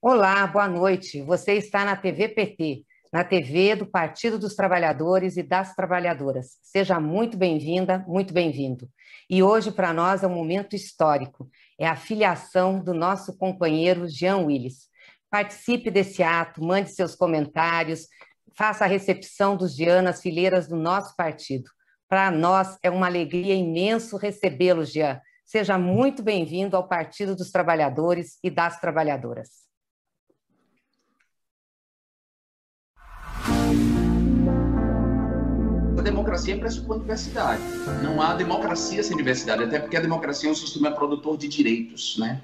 Olá, boa noite. Você está na TV PT, na TV do Partido dos Trabalhadores e das Trabalhadoras. Seja muito bem-vinda, muito bem-vindo. E hoje, para nós, é um momento histórico. É a filiação do nosso companheiro Jean Willis. Participe desse ato, mande seus comentários, faça a recepção dos Jean nas fileiras do nosso partido. Para nós, é uma alegria imenso recebê-lo, Jean. Seja muito bem-vindo ao Partido dos Trabalhadores e das Trabalhadoras. A democracia pressupõe diversidade. Não há democracia sem diversidade, até porque a democracia é um sistema produtor de direitos, né?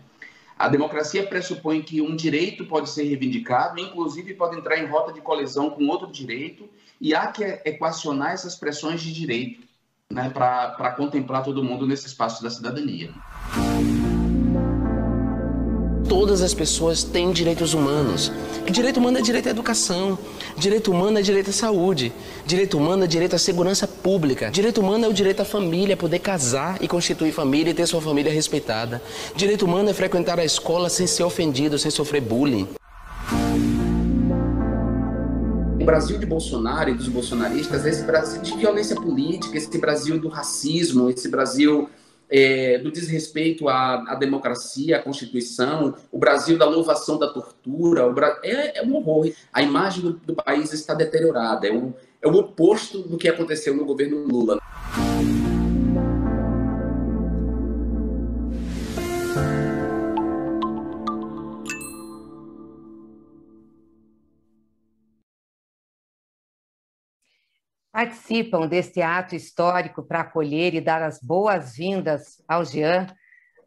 A democracia pressupõe que um direito pode ser reivindicado, inclusive pode entrar em rota de colisão com outro direito, e há que equacionar essas pressões de direito, né, para contemplar todo mundo nesse espaço da cidadania. Todas as pessoas têm direitos humanos. E direito humano é direito à educação, direito humano é direito à saúde, direito humano é direito à segurança pública, direito humano é o direito à família, poder casar e constituir família e ter sua família respeitada. Direito humano é frequentar a escola sem ser ofendido, sem sofrer bullying. O Brasil de Bolsonaro e dos bolsonaristas é esse Brasil de violência política, esse Brasil do racismo, esse Brasil do desrespeito à democracia, à Constituição, o Brasil da louvação da tortura. É um horror. A imagem do país está deteriorada. É o oposto do que aconteceu no governo Lula. Participam deste ato histórico para acolher e dar as boas-vindas ao Jean,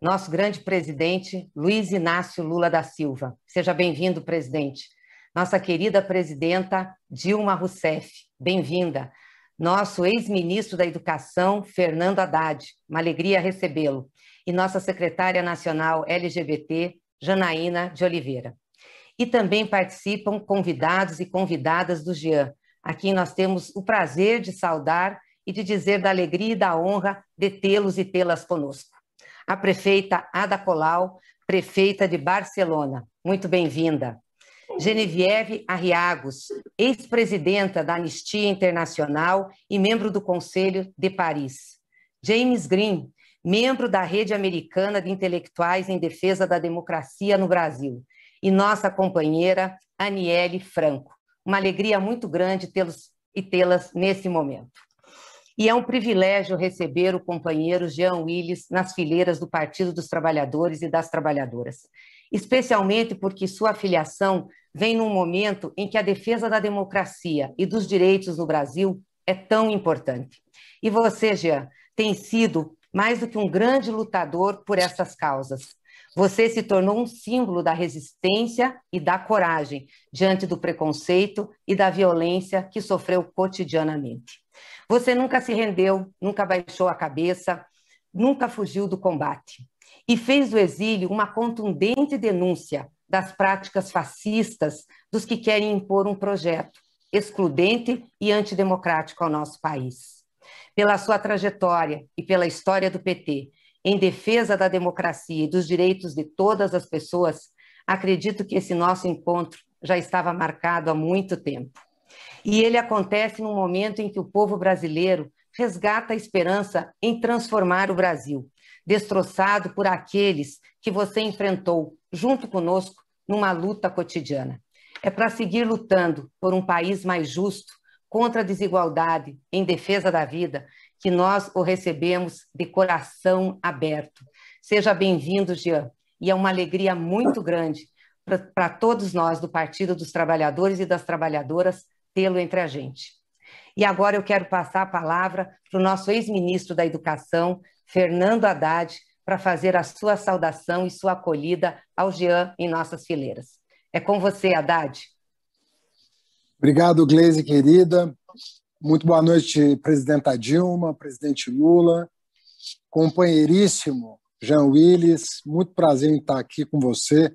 nosso grande presidente, Luiz Inácio Lula da Silva. Seja bem-vindo, presidente. Nossa querida presidenta Dilma Rousseff, bem-vinda. Nosso ex-ministro da Educação, Fernando Haddad, uma alegria recebê-lo. E nossa secretária nacional LGBT, Janaína de Oliveira. E também participam convidados e convidadas do Jean. Aqui nós temos o prazer de saudar e de dizer da alegria e da honra de tê-los e tê-las conosco. A prefeita Ada Colau, prefeita de Barcelona, muito bem-vinda. Genevieve Arriagos, ex-presidenta da Anistia Internacional e membro do Conselho de Paris. James Green, membro da Rede Americana de Intelectuais em Defesa da Democracia no Brasil. E nossa companheira Aniele Franco. Uma alegria muito grande tê-los e tê-las nesse momento. E é um privilégio receber o companheiro Jean Willis nas fileiras do Partido dos Trabalhadores e das Trabalhadoras, especialmente porque sua filiação vem num momento em que a defesa da democracia e dos direitos no Brasil é tão importante. E você, Jean, tem sido mais do que um grande lutador por essas causas. Você se tornou um símbolo da resistência e da coragem diante do preconceito e da violência que sofreu cotidianamente. Você nunca se rendeu, nunca baixou a cabeça, nunca fugiu do combate. E fez do exílio uma contundente denúncia das práticas fascistas dos que querem impor um projeto excludente e antidemocrático ao nosso país. Pela sua trajetória e pela história do PT, em defesa da democracia e dos direitos de todas as pessoas, acredito que esse nosso encontro já estava marcado há muito tempo. E ele acontece num momento em que o povo brasileiro resgata a esperança em transformar o Brasil, destroçado por aqueles que você enfrentou junto conosco numa luta cotidiana. É para seguir lutando por um país mais justo, contra a desigualdade, em defesa da vida, que nós o recebemos de coração aberto. Seja bem-vindo, Jean, e é uma alegria muito grande para todos nós do Partido dos Trabalhadores e das Trabalhadoras tê-lo entre a gente. E agora eu quero passar a palavra para o nosso ex-ministro da Educação, Fernando Haddad, para fazer a sua saudação e sua acolhida ao Jean em nossas fileiras. É com você, Haddad. Obrigado, Gleise, querida. Muito boa noite, presidenta Dilma, presidente Lula, companheiríssimo Jean Willis. Muito prazer em estar aqui com você,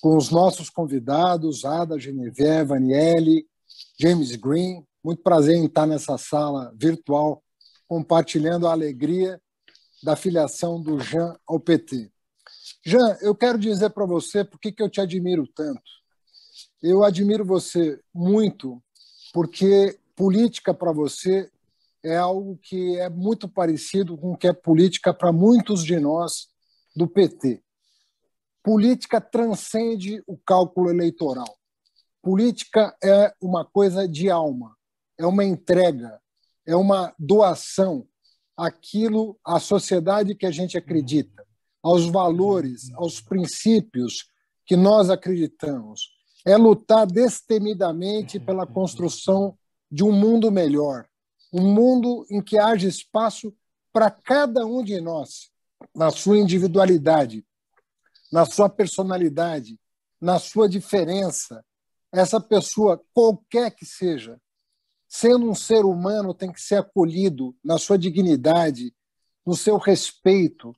com os nossos convidados, Ada, Genevieve, Aniele, James Green. Muito prazer em estar nessa sala virtual, compartilhando a alegria da filiação do Jean ao PT. Jean, eu quero dizer para você por que eu te admiro tanto. Eu admiro você muito porque política para você é algo que é muito parecido com o que é política para muitos de nós do PT. Política transcende o cálculo eleitoral. Política é uma coisa de alma, é uma entrega, é uma doação àquilo, à sociedade que a gente acredita, aos valores, aos princípios que nós acreditamos. É lutar destemidamente pela construção de um mundo melhor, um mundo em que haja espaço para cada um de nós, na sua individualidade, na sua personalidade, na sua diferença. Essa pessoa, qualquer que seja, sendo um ser humano, tem que ser acolhido na sua dignidade, no seu respeito.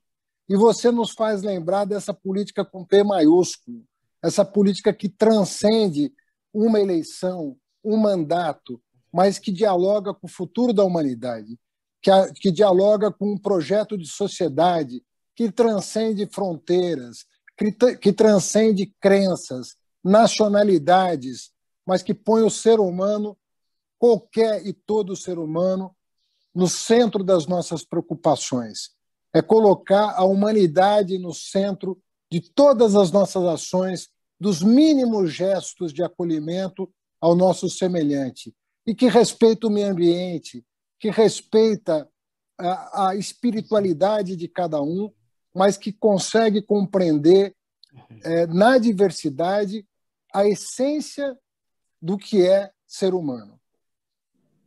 E você nos faz lembrar dessa política com P maiúsculo, essa política que transcende uma eleição, um mandato, mas que dialoga com o futuro da humanidade, que dialoga com um projeto de sociedade que transcende fronteiras, que transcende crenças, nacionalidades, mas que põe o ser humano, qualquer e todo ser humano, no centro das nossas preocupações. É colocar a humanidade no centro de todas as nossas ações, dos mínimos gestos de acolhimento ao nosso semelhante, e que respeita o meio ambiente, que respeita a espiritualidade de cada um, mas que consegue compreender na diversidade a essência do que é ser humano.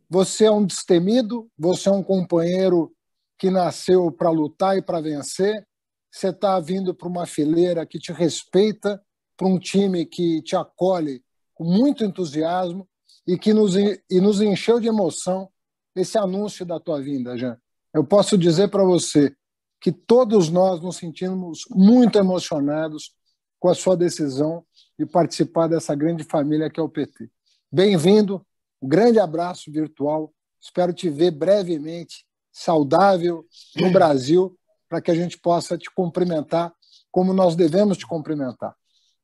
Você é um destemido, você é um companheiro que nasceu para lutar e para vencer, você está vindo para uma fileira que te respeita, para um time que te acolhe com muito entusiasmo e que nos encheu de emoção esse anúncio da tua vinda, Jean. Eu posso dizer para você que todos nós nos sentimos muito emocionados com a sua decisão de participar dessa grande família que é o PT. Bem-vindo, um grande abraço virtual, espero te ver brevemente, saudável, no Brasil, para que a gente possa te cumprimentar como nós devemos te cumprimentar,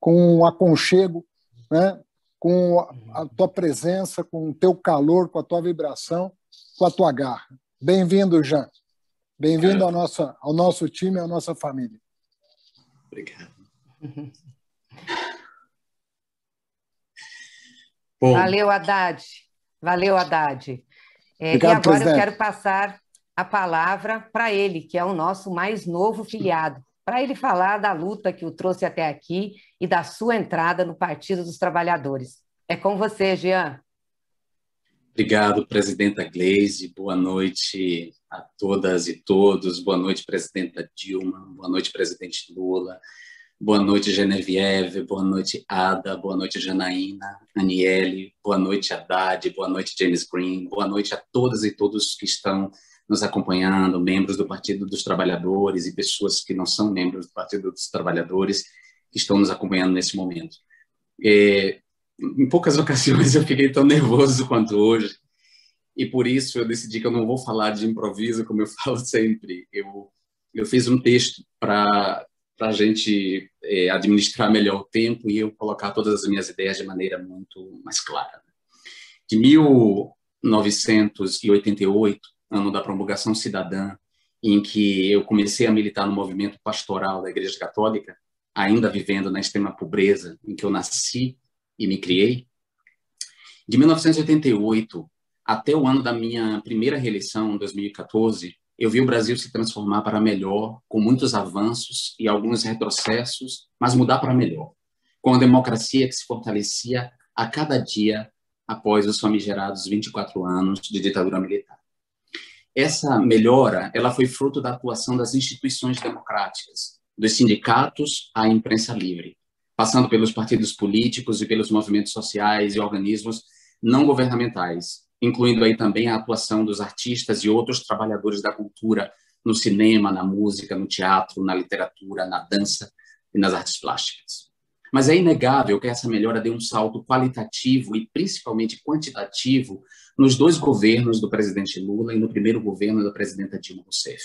com um aconchego, né? Com a tua presença, com o teu calor, com a tua vibração, com a tua garra. Bem-vindo, Jean. Bem-vindo ao nosso time, à nossa família. Obrigado. Bom. Valeu, Haddad. Valeu, Haddad. Obrigado, e agora presidente. Eu quero passar a palavra para ele, que é o nosso mais novo filiado, para ele falar da luta que o trouxe até aqui e da sua entrada no Partido dos Trabalhadores. É com você, Jean. Obrigado, presidenta Gleisi. Boa noite a todas e todos. Boa noite, presidenta Dilma. Boa noite, presidente Lula. Boa noite, Genevieve. Boa noite, Ada. Boa noite, Janaína, Aniele. Boa noite, Haddad. Boa noite, James Green. Boa noite a todas e todos que estão nos acompanhando, membros do Partido dos Trabalhadores e pessoas que não são membros do Partido dos Trabalhadores que estão nos acompanhando nesse momento. Em poucas ocasiões eu fiquei tão nervoso quanto hoje e por isso eu decidi que eu não vou falar de improviso como eu falo sempre. Eu fiz um texto para a gente administrar melhor o tempo e eu colocar todas as minhas ideias de maneira muito mais clara. De 1988, ano da promulgação cidadã, em que eu comecei a militar no movimento pastoral da Igreja Católica, ainda vivendo na extrema pobreza em que eu nasci e me criei. De 1988 até o ano da minha primeira reeleição, em 2014, eu vi o Brasil se transformar para melhor, com muitos avanços e alguns retrocessos, mas mudar para melhor, com a democracia que se fortalecia a cada dia após os famigerados 24 anos de ditadura militar. Essa melhora, ela foi fruto da atuação das instituições democráticas, dos sindicatos à imprensa livre, passando pelos partidos políticos e pelos movimentos sociais e organismos não governamentais, incluindo aí também a atuação dos artistas e outros trabalhadores da cultura no cinema, na música, no teatro, na literatura, na dança e nas artes plásticas. Mas é inegável que essa melhora deu um salto qualitativo e principalmente quantitativo nos dois governos do presidente Lula e no primeiro governo da presidenta Dilma Rousseff.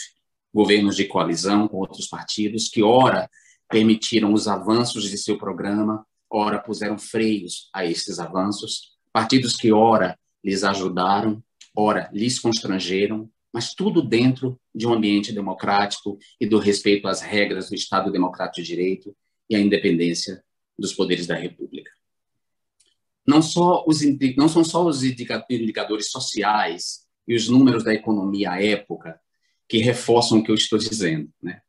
Governos de coalizão com outros partidos que, ora, permitiram os avanços de seu programa, ora puseram freios a esses avanços, partidos que ora lhes ajudaram, ora lhes constrangeram, mas tudo dentro de um ambiente democrático e do respeito às regras do Estado Democrático de Direito e à independência dos poderes da República. Não são só os indicadores sociais e os números da economia à época que reforçam o que eu estou dizendo, né?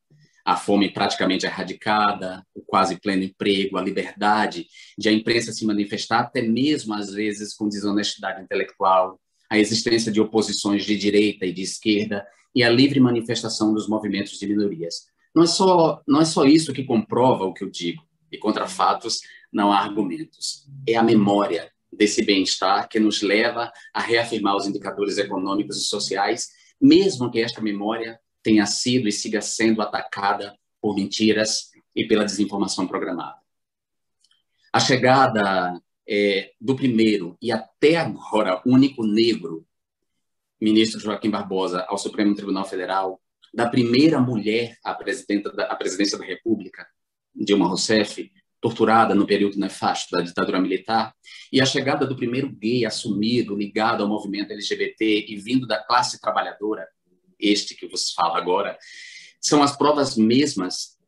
A fome praticamente erradicada, o quase pleno emprego, a liberdade de a imprensa se manifestar, até mesmo, às vezes, com desonestidade intelectual, a existência de oposições de direita e de esquerda e a livre manifestação dos movimentos de minorias. Não é só isso que comprova o que eu digo, e contra fatos não há argumentos. É a memória desse bem-estar que nos leva a reafirmar os indicadores econômicos e sociais, mesmo que esta memória tenha sido e siga sendo atacada por mentiras e pela desinformação programada. A chegada do primeiro e até agora único negro, ministro Joaquim Barbosa, ao Supremo Tribunal Federal, da primeira mulher à presidência da República, Dilma Rousseff, torturada no período nefasto da ditadura militar, e a chegada do primeiro gay assumido, ligado ao movimento LGBT e vindo da classe trabalhadora, este que vos falo agora, são as provas mesmas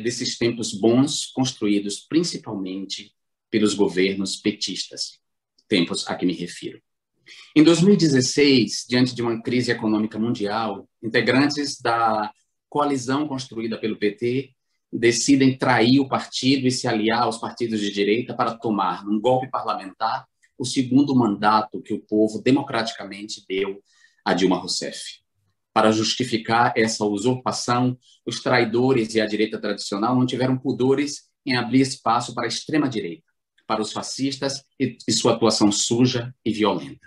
desses tempos bons construídos principalmente pelos governos petistas, tempos a que me refiro. Em 2016, diante de uma crise econômica mundial, integrantes da coalizão construída pelo PT decidem trair o partido e se aliar aos partidos de direita para tomar, num golpe parlamentar, o segundo mandato que o povo democraticamente deu a Dilma Rousseff. Para justificar essa usurpação, os traidores e a direita tradicional não tiveram pudores em abrir espaço para a extrema-direita, para os fascistas e sua atuação suja e violenta.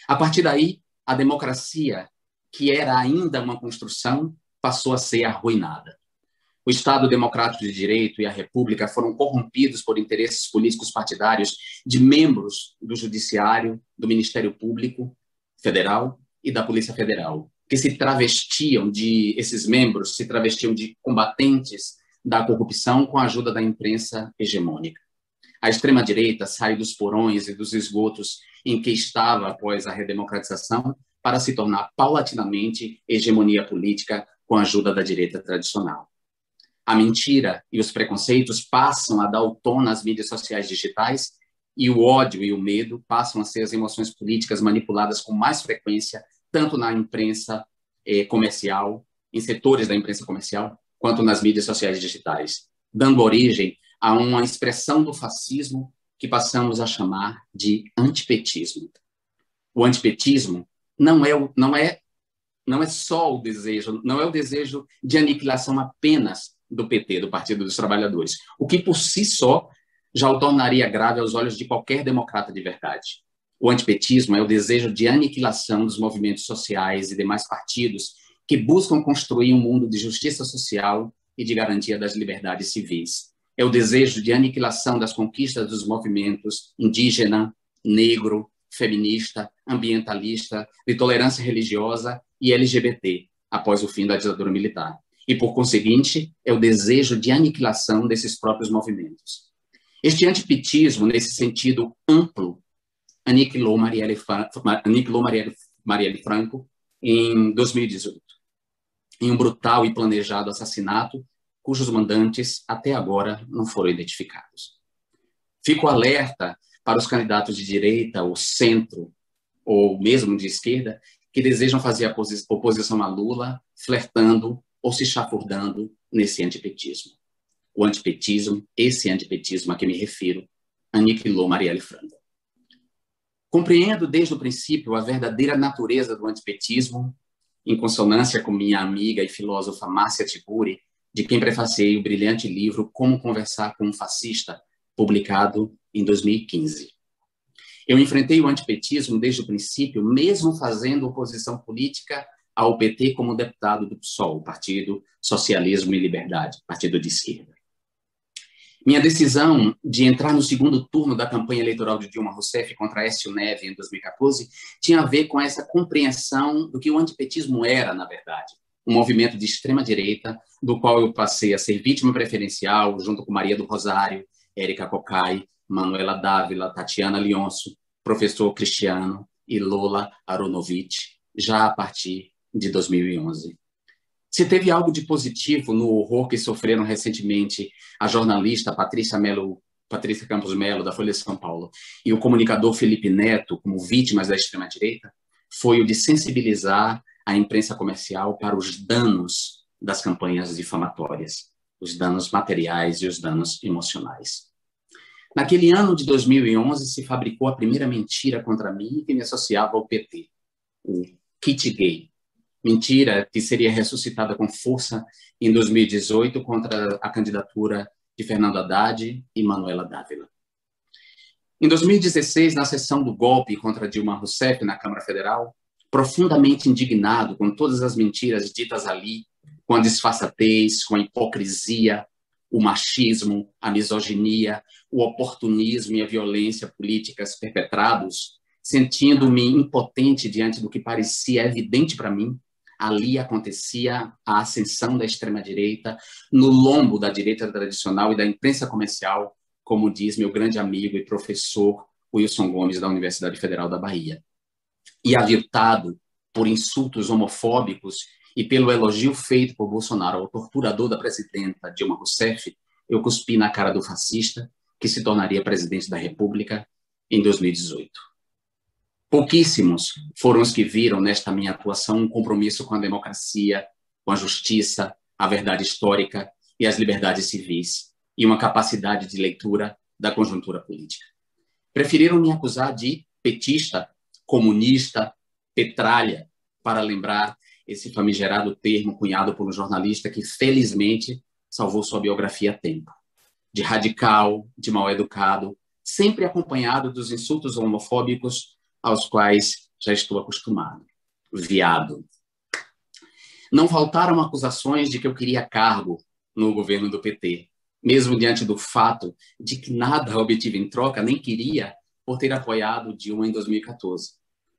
A partir daí, a democracia, que era ainda uma construção, passou a ser arruinada. O Estado Democrático de Direito e a República foram corrompidos por interesses políticos partidários de membros do Judiciário, do Ministério Público Federal e da Polícia Federal, que esses membros se travestiam de combatentes da corrupção com a ajuda da imprensa hegemônica. A extrema-direita sai dos porões e dos esgotos em que estava após a redemocratização para se tornar paulatinamente hegemonia política com a ajuda da direita tradicional. A mentira e os preconceitos passam a dar o tom nas mídias sociais digitais e o ódio e o medo passam a ser as emoções políticas manipuladas com mais frequência, tanto na imprensa comercial, em setores da imprensa comercial, quanto nas mídias sociais digitais, dando origem a uma expressão do fascismo que passamos a chamar de antipetismo. O antipetismo não é só o desejo, não é o desejo de aniquilação apenas do PT, do Partido dos Trabalhadores, o que por si só já o tornaria grave aos olhos de qualquer democrata de verdade. O antipetismo é o desejo de aniquilação dos movimentos sociais e demais partidos que buscam construir um mundo de justiça social e de garantia das liberdades civis. É o desejo de aniquilação das conquistas dos movimentos indígena, negro, feminista, ambientalista, de tolerância religiosa e LGBT, após o fim da ditadura militar. E, por conseguinte, é o desejo de aniquilação desses próprios movimentos. Este antipetismo, nesse sentido amplo, aniquilou Marielle Franco em 2018, em um brutal e planejado assassinato cujos mandantes até agora não foram identificados. Fico alerta para os candidatos de direita ou centro, ou mesmo de esquerda, que desejam fazer a oposição a Lula, flertando ou se chafurdando nesse antipetismo. O antipetismo, esse antipetismo a que me refiro, aniquilou Marielle Franco. Compreendo desde o princípio a verdadeira natureza do antipetismo, em consonância com minha amiga e filósofa Márcia Tiburi, de quem prefacei o brilhante livro Como Conversar com um Fascista, publicado em 2015. Eu enfrentei o antipetismo desde o princípio, mesmo fazendo oposição política ao PT como deputado do PSOL, Partido Socialismo e Liberdade, partido de esquerda. Minha decisão de entrar no segundo turno da campanha eleitoral de Dilma Rousseff contra Aécio Neves em 2014 tinha a ver com essa compreensão do que o antipetismo era, na verdade. um movimento de extrema-direita, do qual eu passei a ser vítima preferencial, junto com Maria do Rosário, Érica Cocai, Manuela Dávila, Tatiana Leonço, professor Cristiano e Lola Aronovitch, já a partir de 2011. Se teve algo de positivo no horror que sofreram recentemente a jornalista Patrícia Campos Melo, da Folha de São Paulo, e o comunicador Felipe Neto, como vítimas da extrema-direita, foi o de sensibilizar a imprensa comercial para os danos das campanhas difamatórias, os danos materiais e os danos emocionais. Naquele ano de 2011, se fabricou a primeira mentira contra mim que me associava ao PT, o kit gay. Mentira que seria ressuscitada com força em 2018 contra a candidatura de Fernando Haddad e Manuela Dávila. Em 2016, na sessão do golpe contra Dilma Rousseff na Câmara Federal, profundamente indignado com todas as mentiras ditas ali, com a disfarçatez, com a hipocrisia, o machismo, a misoginia, o oportunismo e a violência políticas perpetrados, sentindo-me impotente diante do que parecia evidente para mim, ali acontecia a ascensão da extrema-direita no lombo da direita tradicional e da imprensa comercial, como diz meu grande amigo e professor Wilson Gomes, da Universidade Federal da Bahia. E aviltado por insultos homofóbicos e pelo elogio feito por Bolsonaro ao torturador da presidenta Dilma Rousseff, eu cuspi na cara do fascista, que se tornaria presidente da República em 2018. Pouquíssimos foram os que viram nesta minha atuação um compromisso com a democracia, com a justiça, a verdade histórica e as liberdades civis, e uma capacidade de leitura da conjuntura política. Preferiram me acusar de petista, comunista, petralha, para lembrar esse famigerado termo cunhado por um jornalista que, felizmente, salvou sua biografia a tempo. De radical, de mal-educado, sempre acompanhado dos insultos homofóbicos aos quais já estou acostumado. Viado. Não faltaram acusações de que eu queria cargo no governo do PT, mesmo diante do fato de que nada obtive em troca, nem queria, por ter apoiado Dilma em 2014.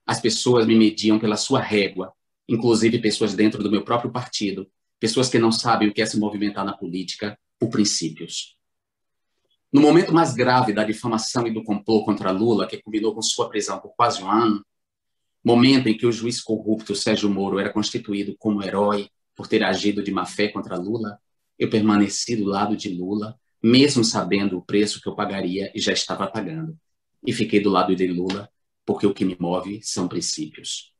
As pessoas me mediam pela sua régua, inclusive pessoas dentro do meu próprio partido, pessoas que não sabem o que é se movimentar na política por princípios. No momento mais grave da difamação e do complô contra Lula, que culminou com sua prisão por quase um ano, momento em que o juiz corrupto Sérgio Moro era constituído como herói por ter agido de má fé contra Lula, eu permaneci do lado de Lula, mesmo sabendo o preço que eu pagaria e já estava pagando. E fiquei do lado de Lula, porque o que me move são princípios.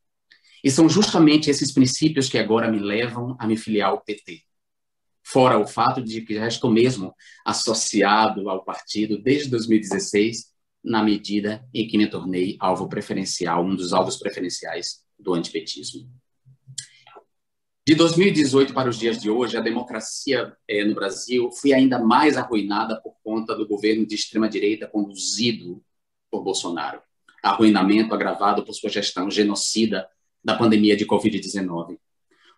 E são justamente esses princípios que agora me levam a me filiar ao PT. Fora o fato de que já estou mesmo associado ao partido desde 2016, na medida em que me tornei alvo preferencial, um dos alvos preferenciais do antipetismo. De 2018 para os dias de hoje, a democracia no Brasil foi ainda mais arruinada por conta do governo de extrema-direita conduzido por Bolsonaro. Arruinamento agravado por sua gestão genocida da pandemia de Covid-19.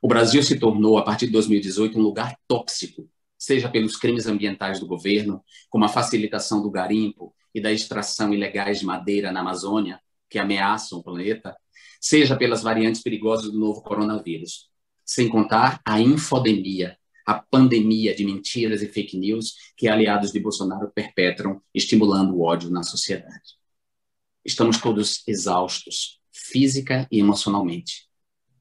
O Brasil se tornou, a partir de 2018, um lugar tóxico, seja pelos crimes ambientais do governo, como a facilitação do garimpo e da extração ilegais de madeira na Amazônia, que ameaçam o planeta, seja pelas variantes perigosas do novo coronavírus. Sem contar a infodemia, a pandemia de mentiras e fake news que aliados de Bolsonaro perpetram, estimulando o ódio na sociedade. Estamos todos exaustos, física e emocionalmente.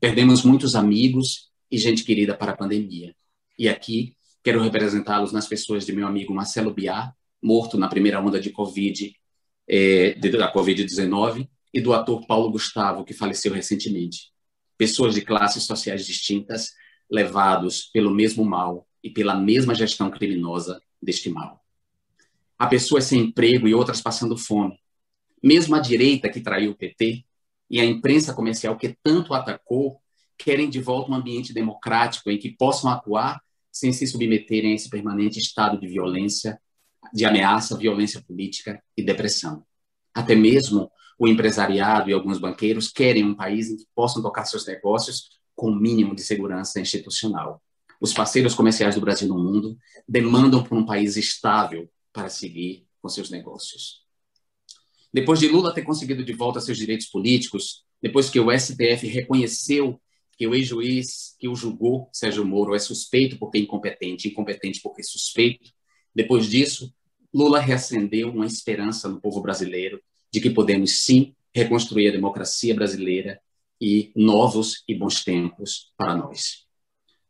Perdemos muitos amigos e gente querida para a pandemia. E aqui quero representá-los nas pessoas de meu amigo Marcelo Biar, morto na primeira onda de da Covid-19, e do ator Paulo Gustavo, que faleceu recentemente. Pessoas de classes sociais distintas, levados pelo mesmo mal e pela mesma gestão criminosa deste mal. Há pessoas sem emprego e outras passando fome. Mesmo a direita que traiu o PT e a imprensa comercial que tanto atacou querem de volta um ambiente democrático em que possam atuar sem se submeterem a esse permanente estado de violência, de ameaça, violência política e depressão. Até mesmo o empresariado e alguns banqueiros querem um país em que possam tocar seus negócios com o mínimo de segurança institucional. Os parceiros comerciais do Brasil no mundo demandam por um país estável para seguir com seus negócios. Depois de Lula ter conseguido de volta seus direitos políticos, depois que o STF reconheceu que o ex-juiz que o julgou, Sérgio Moro, é suspeito porque é incompetente, incompetente porque é suspeito. Depois disso, Lula reacendeu uma esperança no povo brasileiro de que podemos, sim, reconstruir a democracia brasileira e novos e bons tempos para nós.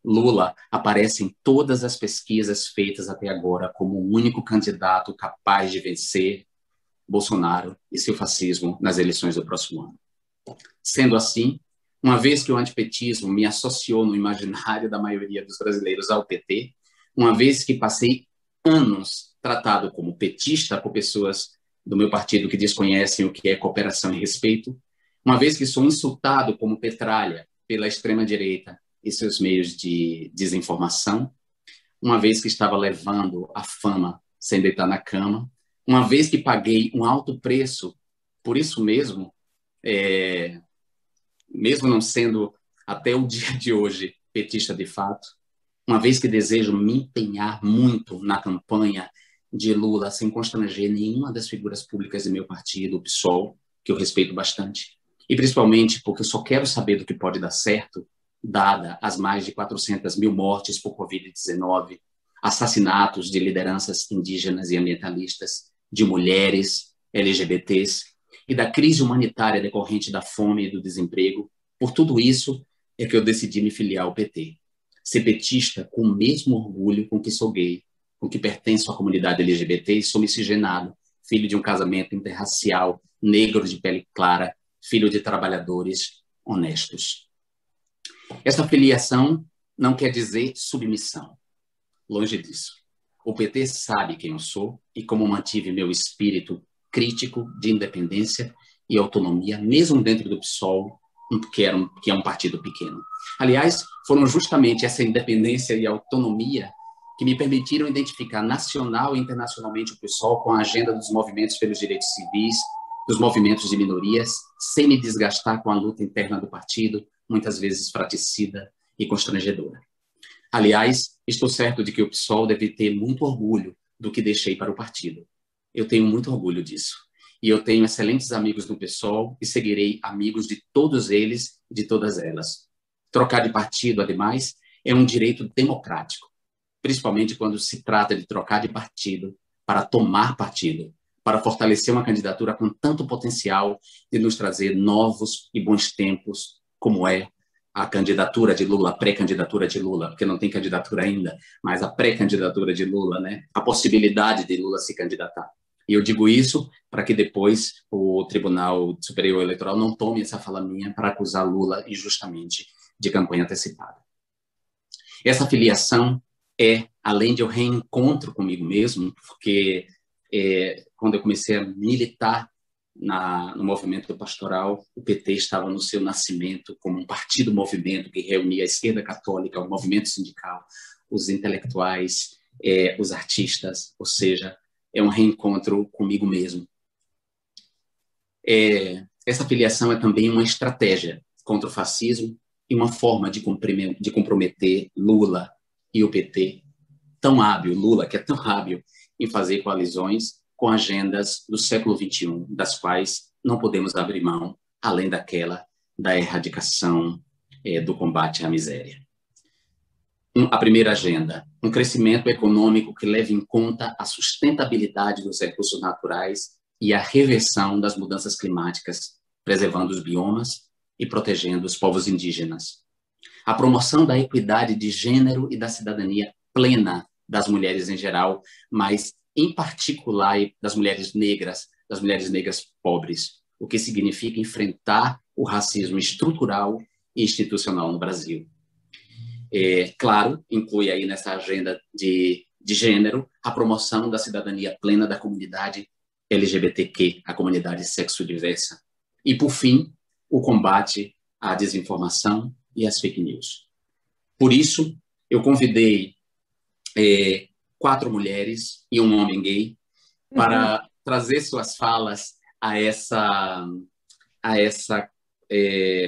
Lula aparece em todas as pesquisas feitas até agora como o único candidato capaz de vencer Bolsonaro e seu fascismo nas eleições do próximo ano. Sendo assim, uma vez que o antipetismo me associou no imaginário da maioria dos brasileiros ao PT, uma vez que passei anos tratado como petista por pessoas do meu partido que desconhecem o que é cooperação e respeito, uma vez que sou insultado como petralha pela extrema-direita e seus meios de desinformação, uma vez que estava levando a fama sem deitar na cama, uma vez que paguei um alto preço por isso mesmo, mesmo não sendo até o dia de hoje petista de fato, uma vez que desejo me empenhar muito na campanha de Lula sem constranger nenhuma das figuras públicas de meu partido, o PSOL, que eu respeito bastante, e principalmente porque eu só quero saber do que pode dar certo, dada as mais de 400 mil mortes por Covid-19, assassinatos de lideranças indígenas e ambientalistas, de mulheres, LGBTs, e da crise humanitária decorrente da fome e do desemprego. Por tudo isso é que eu decidi me filiar ao PT. Ser petista com o mesmo orgulho com que sou gay, com que pertenço à comunidade LGBT e sou miscigenado, filho de um casamento interracial, negro de pele clara, filho de trabalhadores honestos. Essa filiação não quer dizer submissão. Longe disso. O PT sabe quem eu sou e como mantive meu espírito crítico de independência e autonomia, mesmo dentro do PSOL, que é um partido pequeno. Aliás, foram justamente essa independência e autonomia que me permitiram identificar nacional e internacionalmente o PSOL com a agenda dos movimentos pelos direitos civis, dos movimentos de minorias, sem me desgastar com a luta interna do partido, muitas vezes fraticida e constrangedora. Aliás, estou certo de que o PSOL deve ter muito orgulho do que deixei para o partido. Eu tenho muito orgulho disso. E eu tenho excelentes amigos no PSOL e seguirei amigos de todos eles e de todas elas. Trocar de partido, ademais, é um direito democrático, principalmente quando se trata de trocar de partido para tomar partido, para fortalecer uma candidatura com tanto potencial de nos trazer novos e bons tempos, como é a candidatura de Lula, a pré-candidatura de Lula, porque não tem candidatura ainda, mas a pré-candidatura de Lula, né? A possibilidade de Lula se candidatar. E eu digo isso para que depois o Tribunal Superior Eleitoral não tome essa fala minha para acusar Lula injustamente de campanha antecipada. Essa filiação é, além de um reencontro comigo mesmo, porque quando eu comecei a militar no movimento pastoral, o PT estava no seu nascimento como um partido-movimento que reunia a esquerda católica, o movimento sindical, os intelectuais, os artistas, ou seja, é um reencontro comigo mesmo. Essa filiação é também uma estratégia contra o fascismo e uma forma de comprometer Lula e o PT, tão hábil, Lula que é tão hábil em fazer coalizões com agendas do século XXI, das quais não podemos abrir mão, além daquela da erradicação do combate à miséria. A primeira agenda, um crescimento econômico que leve em conta a sustentabilidade dos recursos naturais e a reversão das mudanças climáticas, preservando os biomas e protegendo os povos indígenas. A promoção da equidade de gênero e da cidadania plena das mulheres em geral, mas em particular das mulheres negras pobres, o que significa enfrentar o racismo estrutural e institucional no Brasil. Claro, inclui aí nessa agenda de gênero a promoção da cidadania plena da comunidade LGBTQ, a comunidade sexo-diversa. E, por fim, o combate à desinformação e às fake news. Por isso, eu convidei 4 mulheres e um homem gay para trazer suas falas a essa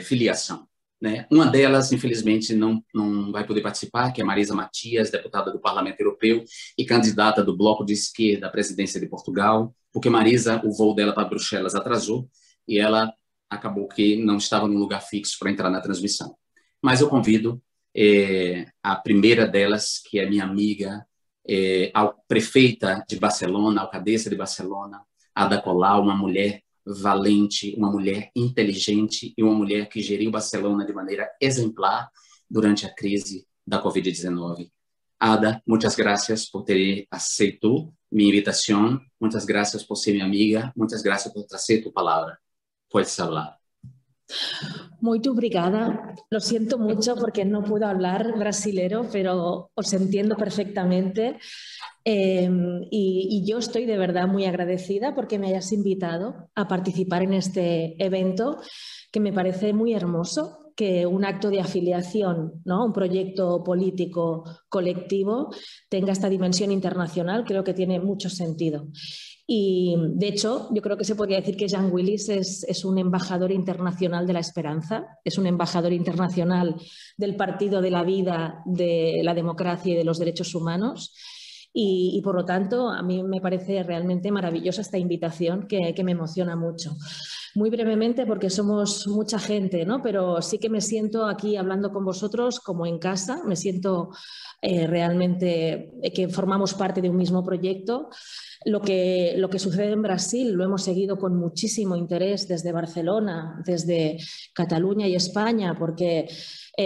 filiação. Né? Uma delas, infelizmente, não vai poder participar, que é Marisa Matias, deputada do Parlamento Europeu e candidata do Bloco de Esquerda à presidência de Portugal, porque Marisa, o voo dela para Bruxelas atrasou e ela acabou que não estava num lugar fixo para entrar na transmissão. mas eu convido a primeira delas, que é minha amiga, a prefeita de Barcelona, a alcadesa de Barcelona, Ada Colau, uma mulher valente, uma mulher inteligente e uma mulher que geriu Barcelona de maneira exemplar durante a crise da Covid-19. Ada, muchas gracias por ter aceito mi invitación, muchas gracias por ser mi amiga, muchas gracias por traer tu palabra. Puedes hablar. Muy obrigada. Lo siento mucho porque no puedo hablar brasilero, pero os entiendo perfectamente. Y yo estoy de verdad muy agradecida porque me hayas invitado a participar en este evento, que me parece muy hermoso, que un acto de afiliación, ¿no?, un proyecto político colectivo tenga esta dimensión internacional. Creo que tiene mucho sentido. Y, de hecho, yo creo que se podría decir que Jean Willis es un embajador internacional de la esperanza, es un embajador internacional del Partido de la Vida, de la democracia y de los derechos humanos. Y por lo tanto, a mí me parece realmente maravillosa esta invitación que me emociona mucho. Muy brevemente, porque somos mucha gente, ¿no?, pero sí que me siento aquí hablando con vosotros como en casa, me siento realmente que formamos parte de un mismo proyecto. Lo que sucede en Brasil lo hemos seguido con muchísimo interés desde Barcelona, desde Cataluña y España, porque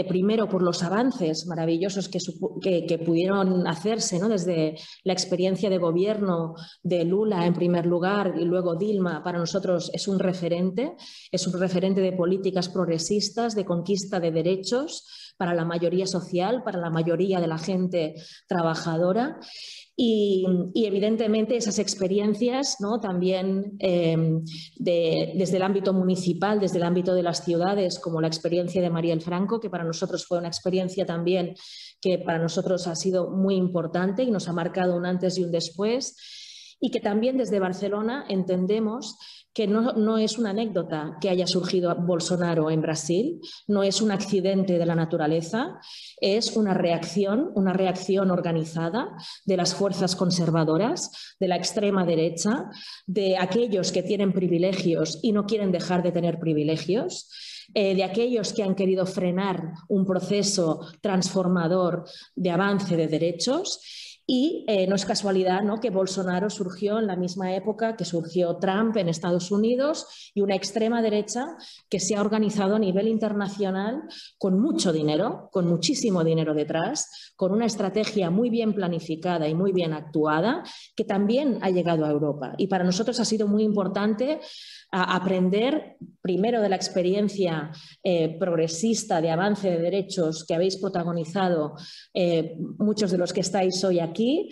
primero por los avances maravillosos que pudieron hacerse, ¿no?, desde la experiencia de gobierno de Lula en primer lugar y luego Dilma. Para nosotros es un referente de políticas progresistas, de conquista de derechos para la mayoría social, para la mayoría de la gente trabajadora. Y evidentemente esas experiencias, ¿no?, también desde el ámbito municipal, desde el ámbito de las ciudades, como la experiencia de Marielle Franco, que para nosotros fue una experiencia también que para nosotros ha sido muy importante y nos ha marcado un antes y un después, y que también desde Barcelona entendemos que no es una anécdota que haya surgido Bolsonaro en Brasil, no es un accidente de la naturaleza, es una reacción organizada de las fuerzas conservadoras, de la extrema derecha, de aquellos que tienen privilegios y no quieren dejar de tener privilegios, de aquellos que han querido frenar un proceso transformador de avance de derechos. Y no es casualidad, ¿no?, que Bolsonaro surgió en la misma época que surgió Trump en Estados Unidos, y una extrema derecha que se ha organizado a nivel internacional con mucho dinero, con muchísimo dinero detrás, con una estrategia muy bien planificada y muy bien actuada, que también ha llegado a Europa. Y para nosotros ha sido muy importante aprender primero de la experiencia progresista de avance de derechos que habéis protagonizado muchos de los que estáis hoy aquí,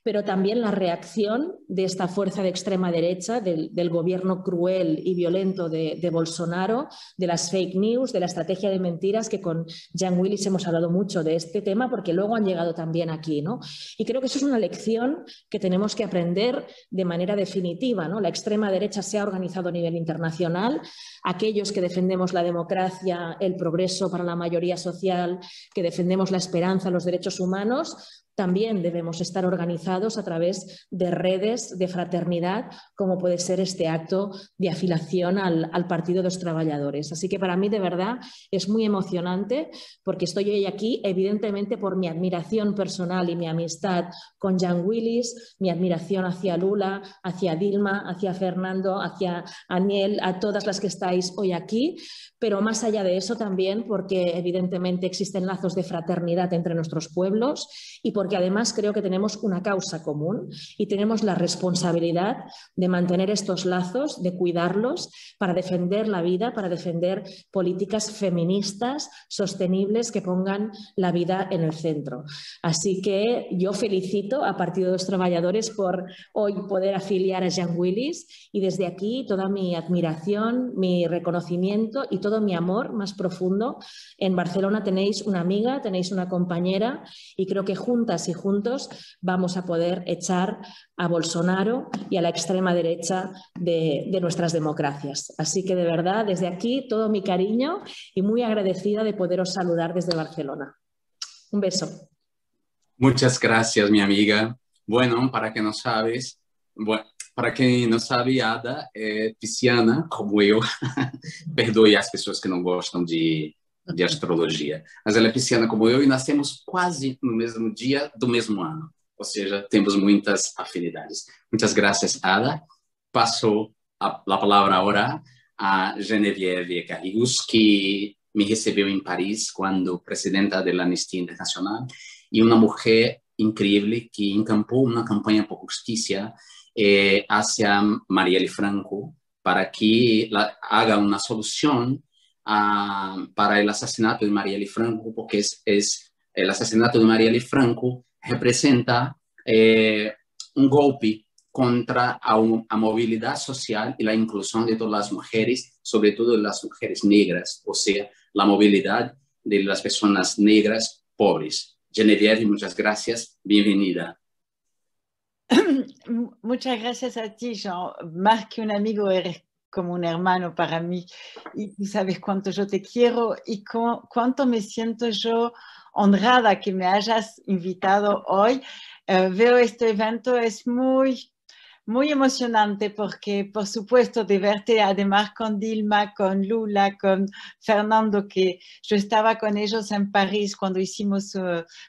pero también la reacción de esta fuerza de extrema derecha, del gobierno cruel y violento de Bolsonaro, de las fake news, de la estrategia de mentiras, que con Jean Willis hemos hablado mucho de este tema porque luego han llegado también aquí, ¿no? Y creo que eso es una lección que tenemos que aprender de manera definitiva, ¿no? La extrema derecha se ha organizado a nivel internacional. Aquellos que defendemos la democracia, el progreso para la mayoría social, que defendemos la esperanza, los derechos humanos, también debemos estar organizados a través de redes de fraternidad, como puede ser este acto de afiliación al Partido de los Trabajadores. Así que para mí, de verdad, es muy emocionante, porque estoy hoy aquí, evidentemente, por mi admiración personal y mi amistad con Jean Willis, mi admiración hacia Lula, hacia Dilma, hacia Fernando, hacia Aniel, a todas las que estáis hoy aquí, pero más allá de eso también porque evidentemente existen lazos de fraternidad entre nuestros pueblos, y porque además creo que tenemos una causa común y tenemos la responsabilidad de mantener estos lazos, de cuidarlos, para defender la vida, para defender políticas feministas, sostenibles, que pongan la vida en el centro. Así que yo felicito a Partido de los Trabajadores por hoy poder afiliar a Jean Willis, y desde aquí toda mi admiración, mi reconocimiento y todo mi amor más profundo. En Barcelona tenéis una amiga, tenéis una compañera, y creo que juntas y juntos vamos a poder echar a Bolsonaro y a la extrema derecha de nuestras democracias. Así que de verdad, desde aquí, todo mi cariño y muy agradecida de poderos saludar desde Barcelona. Un beso. Muchas gracias, mi amiga. Bueno, para quem não sabe, Ada é pisciana, como eu. Perdoe as pessoas que não gostam de de astrologia. Mas ela é pisciana como eu e nascemos quase no mesmo dia do mesmo ano. Ou seja, temos muitas afinidades. Muitas graças, Ada. Passo a palavra agora a Genevieve Carrius, que me recebeu em Paris quando presidenta da Anistia Internacional, e uma mulher incrível que encampou uma campanha por justiça hacia Marielle Franco para que haga una solución para el asesinato de Marielle Franco, porque el asesinato de Marielle Franco representa un golpe contra a movilidad social y la inclusión de todas las mujeres, sobre todo de las mujeres negras, o sea, la movilidad de las personas negras pobres. Genevieve, muchas gracias. Bienvenida. Muchas gracias a ti, Jean. Más que un amigo, eres como un hermano para mí. Y tú sabes cuánto yo te quiero y cuánto me siento yo honrada que me hayas invitado hoy. Veo este evento, es muy emocionante porque, por supuesto, de verte además con Dilma, con Lula, con Fernando, que yo estaba con ellos en París cuando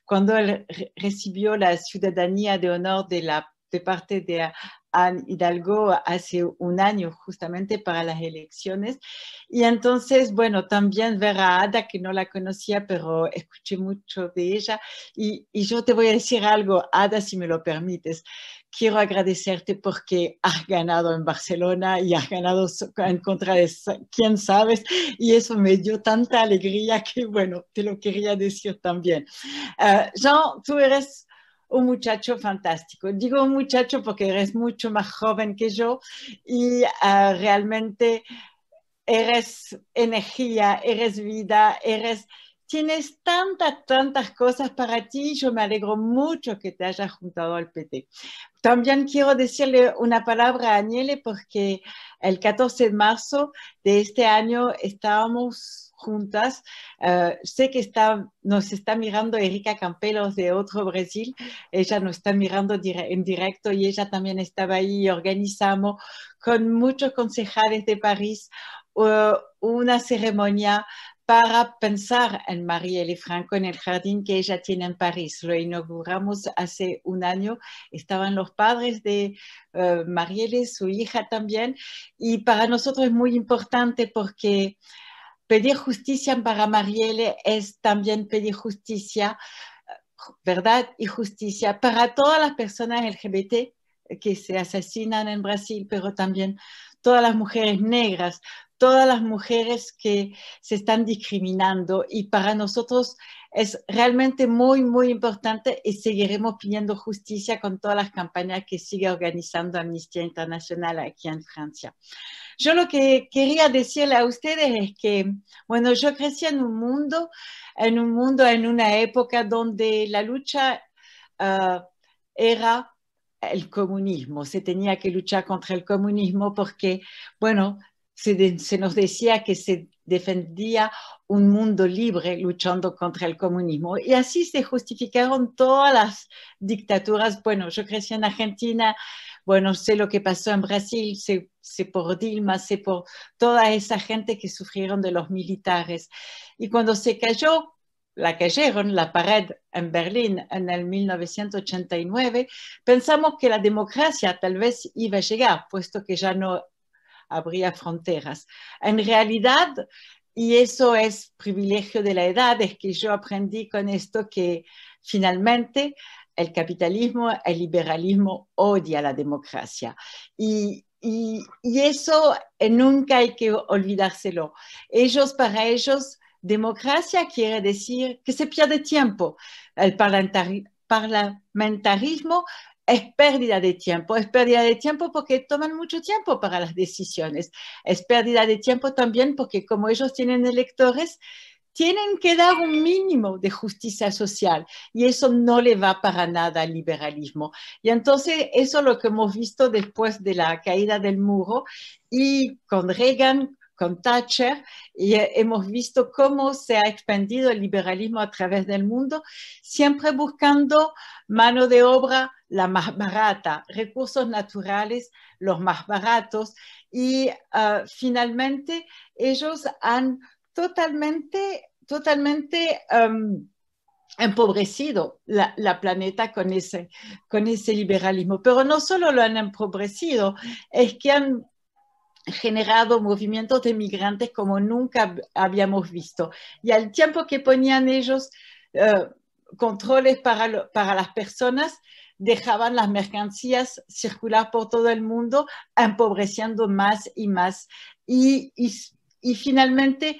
cuando él recibió la ciudadanía de honor de parte de Anne Hidalgo hace un año justamente para las elecciones. Y entonces, bueno, también ver a Ada, que no la conocía, pero escuché mucho de ella. Y yo te voy a decir algo, Ada, si me lo permites. Quiero agradecerte porque has ganado en Barcelona y has ganado en contra de quién sabes, y eso me dio tanta alegría que, bueno, te lo quería decir también. Jean, tú eres un muchacho fantástico. Digo un muchacho porque eres mucho más joven que yo y realmente eres energía, eres vida, tienes tantas cosas para ti. Yo me alegro mucho que te hayas juntado al PT. También quiero decirle una palabra a Aniele porque el 14 de marzo de este año estábamos juntas. Sé que nos está mirando Erika Campelos de Otro Brasil. Ella nos está mirando en directo y ella también estaba ahí y organizamos con muchos concejales de París una ceremonia para pensar en Marielle Franco en el jardín que ella tiene en París. Lo inauguramos hace un año. Estaban los padres de Marielle, su hija también. Y para nosotros es muy importante porque pedir justicia para Marielle es también pedir justicia, verdad y justicia para todas las personas LGBT que se asesinan en Brasil, pero también todas las mujeres negras, todas las mujeres que se están discriminando, y para nosotros es realmente muy importante y seguiremos pidiendo justicia con todas las campañas que sigue organizando Amnistía Internacional aquí en Francia. Yo lo que quería decirle a ustedes es que, bueno, yo crecí en una época donde la lucha era el comunismo. Se tenía que luchar contra el comunismo porque, bueno, se nos decía que se defendía un mundo libre luchando contra el comunismo. Y así se justificaron todas las dictaduras. Bueno, yo crecí en Argentina, bueno, sé lo que pasó en Brasil, sé por Dilma, sé por toda esa gente que sufrieron de los militares. Y cuando cayeron la pared en Berlín en el 1989, pensamos que la democracia tal vez iba a llegar, puesto que ya no habría fronteras. En realidad, y eso es privilegio de la edad, es que yo aprendí con esto que finalmente el capitalismo, el liberalismo odia la democracia. Y eso nunca hay que olvidárselo. Para ellos, democracia quiere decir que se pierde tiempo. El parlamentarismo es pérdida de tiempo porque toman mucho tiempo para las decisiones. Es pérdida de tiempo también porque como ellos tienen electores, tienen que dar un mínimo de justicia social y eso no le va para nada al liberalismo. Y entonces eso es lo que hemos visto después de la caída del muro y con Reagan, con Thatcher, y hemos visto cómo se ha expandido el liberalismo a través del mundo, siempre buscando mano de obra la más barata, recursos naturales los más baratos, y finalmente ellos han totalmente totalmente empobrecido la planeta con ese liberalismo. Pero no solo lo han empobrecido, es que han generado movimientos de migrantes como nunca habíamos visto. Y al tiempo que ponían ellos controles para las personas, dejaban las mercancías circular por todo el mundo, empobreciendo más y más. Y finalmente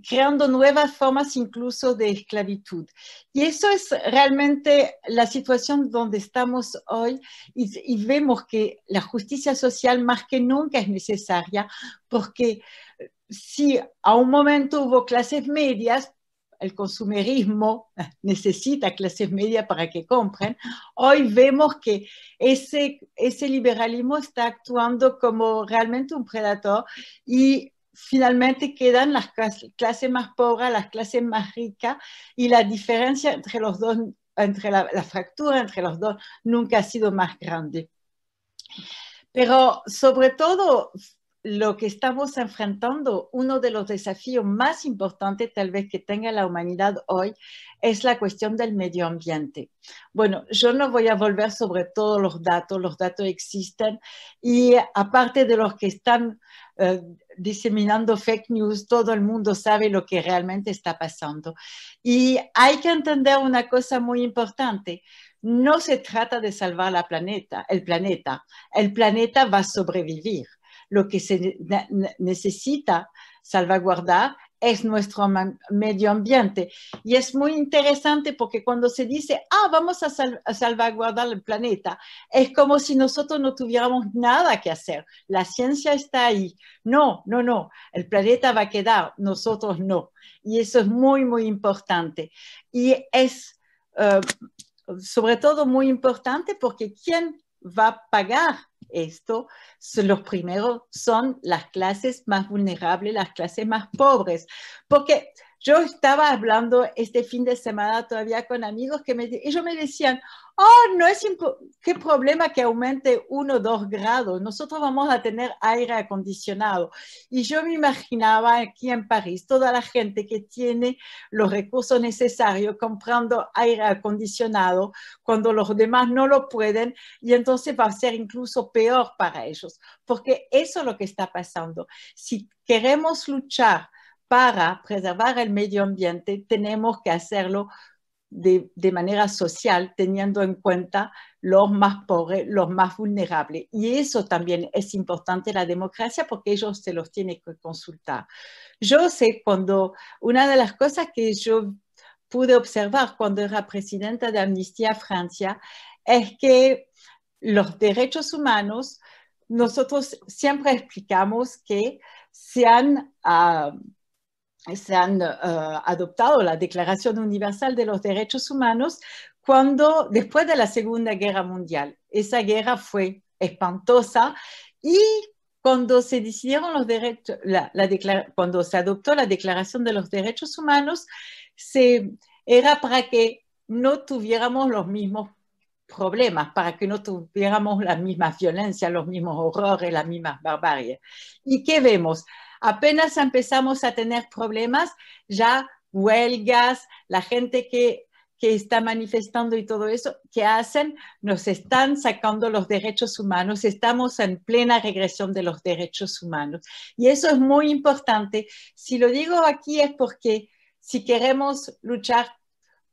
creando nuevas formas incluso de esclavitud. Y eso es realmente la situación donde estamos hoy y vemos que la justicia social más que nunca es necesaria, porque si a un momento hubo clases medias, el consumerismo necesita clases medias para que compren, hoy vemos que ese liberalismo está actuando como realmente un predador y finalmente quedan las clases más pobres, las clases más ricas, y la diferencia entre los dos, entre la fractura entre los dos nunca ha sido más grande. Pero sobre todo lo que estamos enfrentando, uno de los desafíos más importantes tal vez que tenga la humanidad hoy, es la cuestión del medio ambiente. Bueno, yo no voy a volver sobre todos los datos existen, y aparte de los que están diseminando fake news, todo el mundo sabe lo que realmente está pasando. Y hay que entender una cosa muy importante. No se trata de salvar el planeta. El planeta va a sobrevivir. Lo que se necesita salvaguardar es nuestro medio ambiente. Y es muy interesante porque cuando se dice, vamos a salvaguardar el planeta, es como si nosotros no tuviéramos nada que hacer. La ciencia está ahí. No, el planeta va a quedar, nosotros no. Y eso es muy, muy importante. Y es sobre todo muy importante porque ¿quién va a pagar esto? Los primeros son las clases más vulnerables, las clases más pobres. Porque yo estaba hablando este fin de semana todavía con amigos que ellos me decían, no es qué problema que aumente 1 o 2 grados, nosotros vamos a tener aire acondicionado. Y yo me imaginaba aquí en París toda la gente que tiene los recursos necesarios comprando aire acondicionado cuando los demás no lo pueden, y entonces va a ser incluso peor para ellos, porque eso es lo que está pasando. Si queremos luchar para preservar el medio ambiente, tenemos que hacerlo de manera social, teniendo en cuenta los más pobres, los más vulnerables. Y eso también es importante la democracia, porque ellos se los tienen que consultar. Yo sé una de las cosas que yo pude observar cuando era presidenta de Amnistía Francia es que los derechos humanos, nosotros siempre explicamos que se han adoptado la Declaración Universal de los Derechos Humanos después de la Segunda Guerra Mundial. Esa guerra fue espantosa y cuando se decidieron los derechos, cuando se adoptó la Declaración de los Derechos Humanos, era para que no tuviéramos los mismos problemas, para que no tuviéramos las mismas violencias, los mismos horrores, las mismas barbaries. ¿Y qué vemos? Apenas empezamos a tener problemas, ya huelgas, la gente que está manifestando y todo eso, ¿qué hacen? Nos están sacando los derechos humanos, estamos en plena regresión de los derechos humanos. Y eso es muy importante. Si lo digo aquí es porque si queremos luchar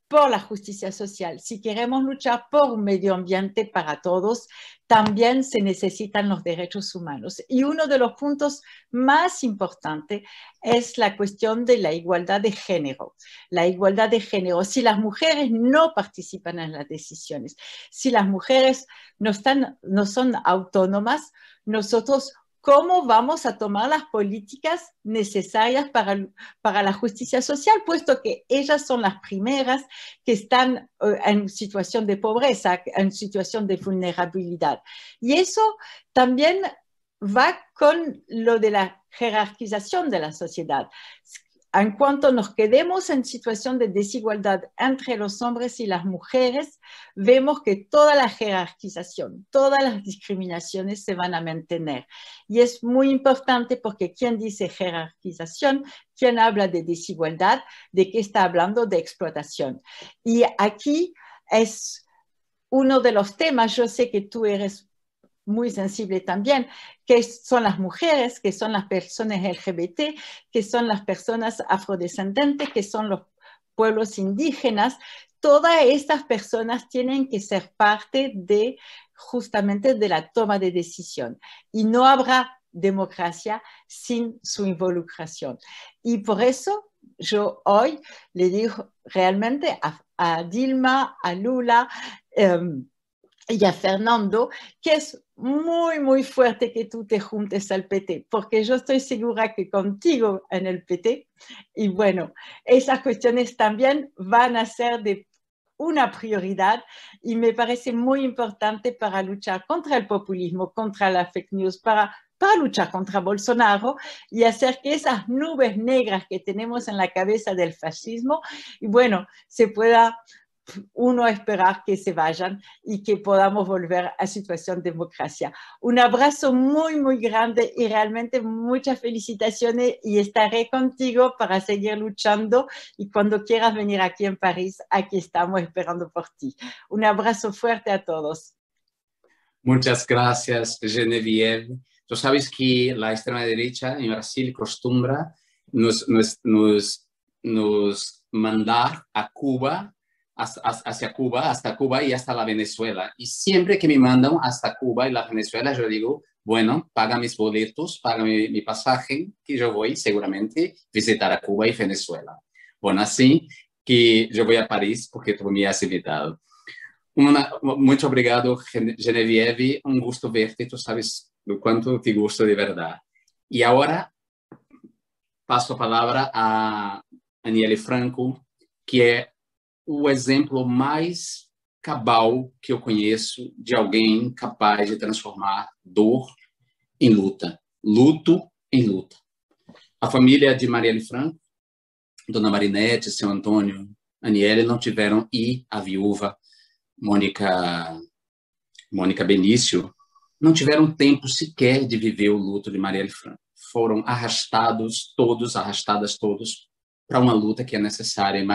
por la justicia social, si queremos luchar por un medio ambiente para todos, también se necesitan los derechos humanos. Y uno de los puntos más importantes es la cuestión de la igualdad de género. La igualdad de género, si las mujeres no participan en las decisiones, si las mujeres no son autónomas, nosotros ¿cómo vamos a tomar las políticas necesarias para la justicia social? Puesto que ellas son las primeras que están en situación de pobreza, en situación de vulnerabilidad. Y eso también va con lo de la jerarquización de la sociedad. en cuanto nos quedemos en situación de desigualdad entre los hombres y las mujeres, vemos que toda la jerarquización, todas las discriminaciones se van a mantener. Y es muy importante porque quien dice jerarquización, quien habla de desigualdad, ¿de qué está hablando? De explotación. Y aquí es uno de los temas, yo sé que tú eres muy sensible también, que son las mujeres, que son las personas LGBT, que son las personas afrodescendentes, que son los pueblos indígenas. Todas estas personas tienen que ser parte de justamente de la toma de decisión y no habrá democracia sin su involucración. Y por eso yo hoy le digo realmente a Dilma, a Lula, y a Fernando, que es muy, muy fuerte que tú te juntes al PT, porque yo estoy segura que contigo en el PT, y bueno, esas cuestiones también van a ser de una prioridad y me parece muy importante para luchar contra el populismo, contra la fake news, para luchar contra Bolsonaro y hacer que esas nubes negras que tenemos en la cabeza del fascismo, y bueno, se pueda uno esperar que se vayan y que podamos volver a situación de democracia. Un abrazo muy, muy grande y realmente muchas felicitaciones y estaré contigo para seguir luchando y cuando quieras venir aquí en París, aquí estamos esperando por ti. Un abrazo fuerte a todos. Muchas gracias, Genevieve. Tú sabes que la extrema derecha en Brasil acostumbra nos mandar a Cuba, hacia Cuba, hasta Cuba y hasta la Venezuela. Y siempre que me mandan hasta Cuba y la Venezuela, yo digo, bueno, paga mis boletos, paga mi pasaje, que yo voy seguramente visitar a Cuba y Venezuela. Bueno, así que yo voy a París porque tú me has invitado. Muito obrigado, Genevieve. Um gusto verte. Tu sabes do quanto te gosto de verdade. E agora passo a palavra a Aniele Franco, que é o exemplo mais cabal que eu conheço de alguém capaz de transformar dor em luta, luto em luta. A família de Marielle Franco, Dona Marinette, Seu Antônio, Aniele não tiveram, e a viúva Mônica Benício, não tiveram tempo sequer de viver o luto de Marielle Franco. Foram arrastadas todos, para uma luta que é necessária. E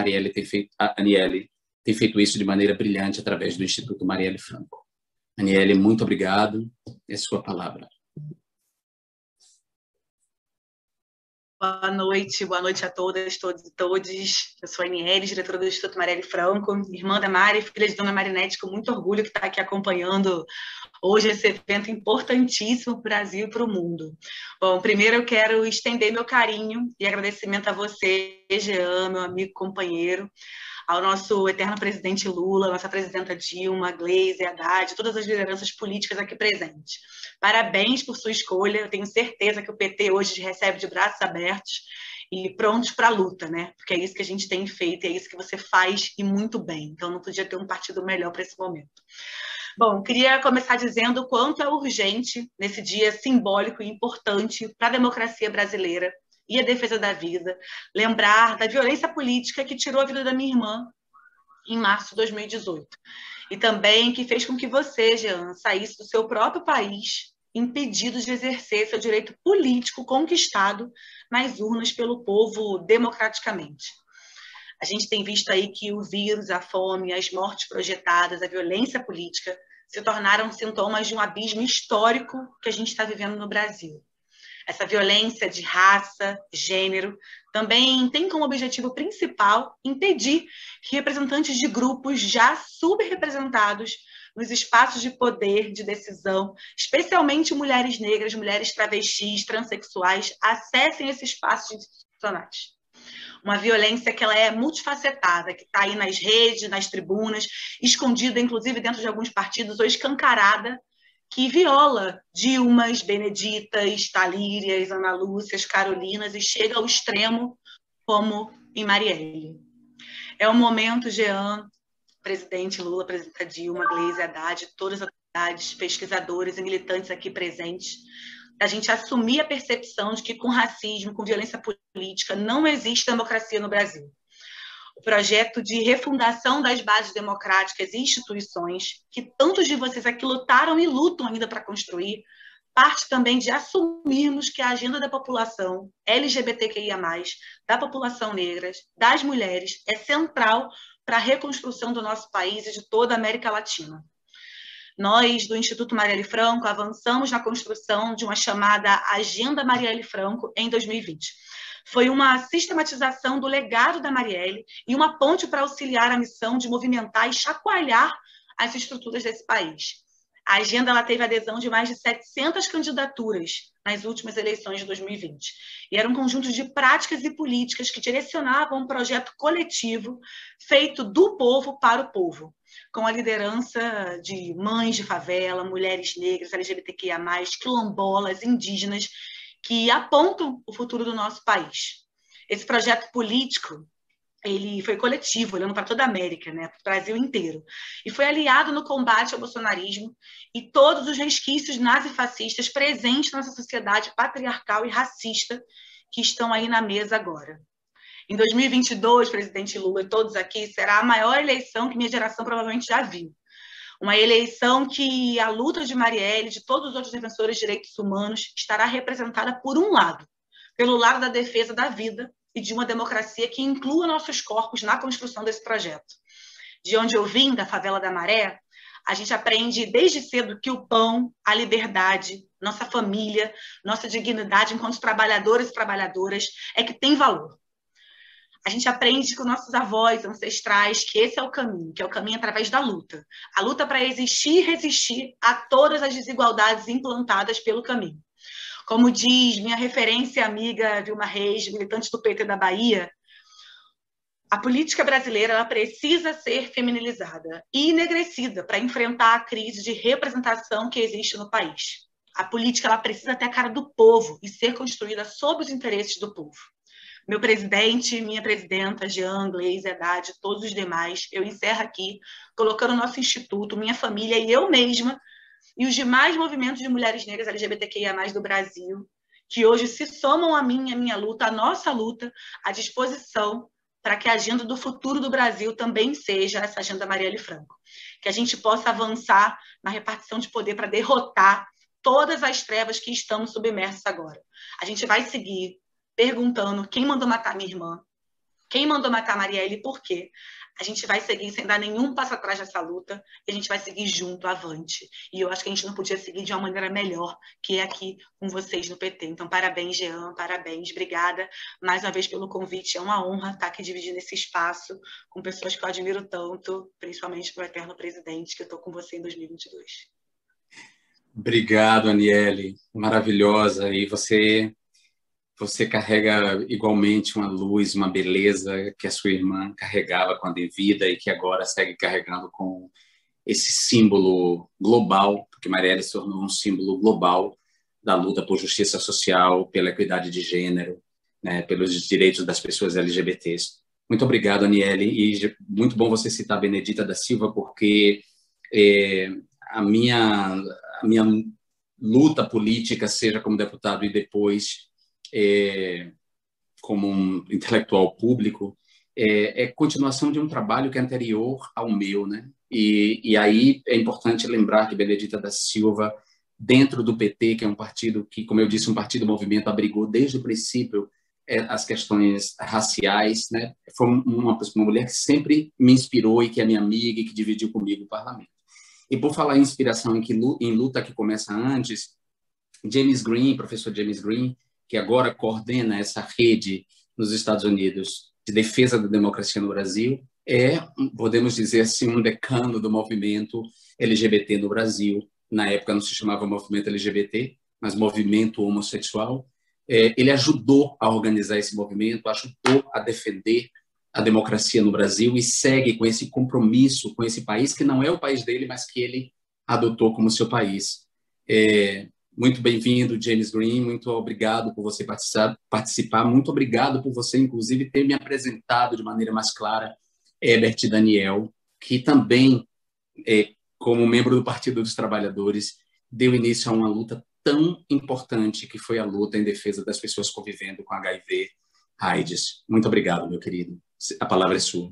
Aniele tem feito isso de maneira brilhante através do Instituto Marielle Franco. Aniele, muito obrigado. É sua palavra. Boa noite a todas, todos e todes. Eu sou a Aniele, diretora do Instituto Marielle Franco, irmã da Mari, filha de Dona Marinette, com muito orgulho que está aqui acompanhando hoje esse evento importantíssimo para o Brasil e para o mundo. Bom, primeiro eu quero estender meu carinho e agradecimento a você, Jean, meu amigo companheiro, ao nosso eterno presidente Lula, nossa presidenta Dilma, Gleisi, Haddad, todas as lideranças políticas aqui presentes. Parabéns por sua escolha, eu tenho certeza que o PT hoje te recebe de braços abertos e prontos para a luta, né? Porque é isso que a gente tem feito, é isso que você faz e muito bem. Então não podia ter um partido melhor para esse momento. Bom, queria começar dizendo o quanto é urgente, nesse dia simbólico e importante para a democracia brasileira e a defesa da vida, lembrar da violência política que tirou a vida da minha irmã em março de 2018. E também que fez com que você, Jean, saísse do seu próprio país impedido de exercer seu direito político conquistado nas urnas pelo povo democraticamente. A gente tem visto aí que o vírus, a fome, as mortes projetadas, a violência política se tornaram sintomas de um abismo histórico que a gente está vivendo no Brasil. Essa violência de raça, gênero, também tem como objetivo principal impedir que representantes de grupos já subrepresentados nos espaços de poder, de decisão, especialmente mulheres negras, mulheres travestis, transexuais, acessem esses espaços institucionais. Uma violência que ela é multifacetada, que está aí nas redes, nas tribunas, escondida inclusive dentro de alguns partidos ou escancarada, que viola Dilmas, Beneditas, Talírias, Ana Lúcias, Carolinas e chega ao extremo como em Marielle. É um momento, Jean, presidente Lula, presidenta Dilma, Gleisi, Haddad, todas as autoridades, pesquisadores e militantes aqui presentes, da gente assumir a percepção de que com racismo, com violência política, não existe democracia no Brasil. O projeto de refundação das bases democráticas e instituições, que tantos de vocês aqui lutaram e lutam ainda para construir, parte também de assumirmos que a agenda da população LGBTQIA+, da população negra, das mulheres, é central para a reconstrução do nosso país e de toda a América Latina. Nós, do Instituto Marielle Franco, avançamos na construção de uma chamada Agenda Marielle Franco em 2020. Foi uma sistematização do legado da Marielle e uma ponte para auxiliar a missão de movimentar e chacoalhar as estruturas desse país. A agenda ela teve adesão de mais de 700 candidaturas nas últimas eleições de 2020. E era um conjunto de práticas e políticas que direcionavam um projeto coletivo feito do povo para o povo, com a liderança de mães de favela, mulheres negras, LGBTQIA+, quilombolas, indígenas, que apontam o futuro do nosso país. Esse projeto político, ele foi coletivo, olhando para toda a América, né, para o Brasil inteiro, e foi aliado no combate ao bolsonarismo e todos os resquícios nazifascistas presentes na nossa sociedade patriarcal e racista que estão aí na mesa agora. Em 2022, presidente Lula e todos aqui, será a maior eleição que minha geração provavelmente já viu. Uma eleição que a luta de Marielle e de todos os outros defensores de direitos humanos estará representada por um lado, pelo lado da defesa da vida e de uma democracia que inclua nossos corpos na construção desse projeto. De onde eu vim, da favela da Maré, a gente aprende desde cedo que o pão, a liberdade, nossa família, nossa dignidade enquanto trabalhadores e trabalhadoras é que tem valor. A gente aprende com nossos avós ancestrais que esse é o caminho, que é o caminho através da luta. A luta para existir e resistir a todas as desigualdades implantadas pelo caminho. Como diz minha referência amiga Vilma Reis, militante do PT da Bahia, a política brasileira ela precisa ser feminilizada e enegrecida para enfrentar a crise de representação que existe no país. A política ela precisa ter a cara do povo e ser construída sob os interesses do povo. Meu presidente, minha presidenta, Jean, Gleisi, Haddad, todos os demais, eu encerro aqui, colocando o nosso instituto, minha família e eu mesma, e os demais movimentos de mulheres negras LGBTQIA+, do Brasil, que hoje se somam a mim, a minha luta, a nossa luta, à disposição para que a agenda do futuro do Brasil também seja essa agenda Marielle Franco. Que a gente possa avançar na repartição de poder para derrotar todas as trevas que estamos submersos agora. A gente vai seguir perguntando quem mandou matar minha irmã, quem mandou matar Marielle e por quê. A gente vai seguir sem dar nenhum passo atrás nessa luta e a gente vai seguir junto, avante. E eu acho que a gente não podia seguir de uma maneira melhor que é aqui com vocês no PT. Então, parabéns, Jean, parabéns, obrigada mais uma vez pelo convite. É uma honra estar aqui dividindo esse espaço com pessoas que eu admiro tanto, principalmente o eterno presidente, que eu estou com você em 2022. Obrigado, Aniele, maravilhosa. E você carrega igualmente uma luz, uma beleza que a sua irmã carregava quando em vida e que agora segue carregando com esse símbolo global, porque Marielle se tornou um símbolo global da luta por justiça social, pela equidade de gênero, né, pelos direitos das pessoas LGBTs. Muito obrigado, Aniele, e muito bom você citar a Benedita da Silva, porque a minha luta política, seja como deputado e depois como um intelectual público, é continuação de um trabalho que é anterior ao meu, né? E aí é importante lembrar que Benedita da Silva, dentro do PT, que é um partido que, como eu disse, um partido-movimento abrigou desde o princípio as questões raciais, né? Foi uma mulher que sempre me inspirou e que é minha amiga e que dividiu comigo o parlamento. E por falar em inspiração em luta que começa antes, James Green, professor James Green, que agora coordena essa rede nos Estados Unidos de defesa da democracia no Brasil, podemos dizer assim, um decano do movimento LGBT no Brasil. Na época não se chamava movimento LGBT, mas movimento homossexual. Ele ajudou a organizar esse movimento, ajudou a defender a democracia no Brasil e segue com esse compromisso com esse país, que não é o país dele, mas que ele adotou como seu país. Muito bem-vindo, James Green, muito obrigado por você participar, muito obrigado por você, inclusive, ter me apresentado de maneira mais clara Herbert Daniel, que também, como membro do Partido dos Trabalhadores, deu início a uma luta tão importante que foi a luta em defesa das pessoas convivendo com HIV/AIDS. Muito obrigado, meu querido. A palavra é sua.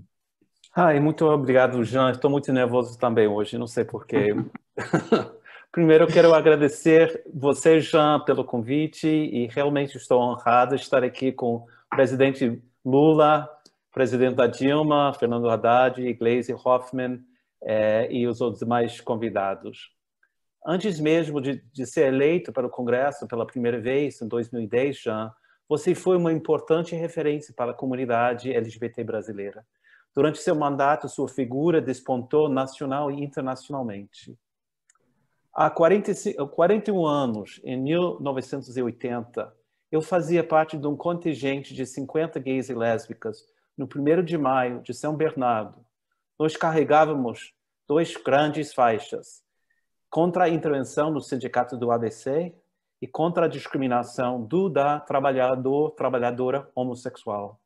Muito obrigado, Jean. Estou muito nervoso também hoje, não sei porquê. Primeiro, eu quero agradecer você, Jean, pelo convite e realmente estou honrado de estar aqui com o presidente Lula, presidente da Dilma, Fernando Haddad, Gleisi Hoffmann e os outros demais convidados. Antes mesmo de ser eleito para o Congresso pela primeira vez, em 2010, Jean, você foi uma importante referência para a comunidade LGBT brasileira. Durante seu mandato, sua figura despontou nacional e internacionalmente. Há 41 anos, em 1980, eu fazia parte de um contingente de 50 gays e lésbicas no 1º de maio de São Bernardo. Nós carregávamos 2 grandes faixas, contra a intervenção do sindicato do ABC e contra a discriminação da trabalhadora homossexual.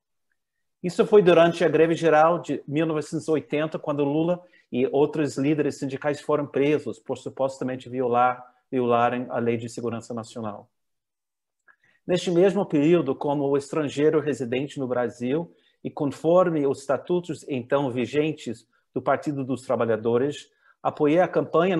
Isso foi durante a greve geral de 1980, quando Lula e outros líderes sindicais foram presos por supostamente violarem a Lei de Segurança Nacional. Neste mesmo período, como estrangeiro residente no Brasil e conforme os estatutos então vigentes do Partido dos Trabalhadores, apoiei a campanha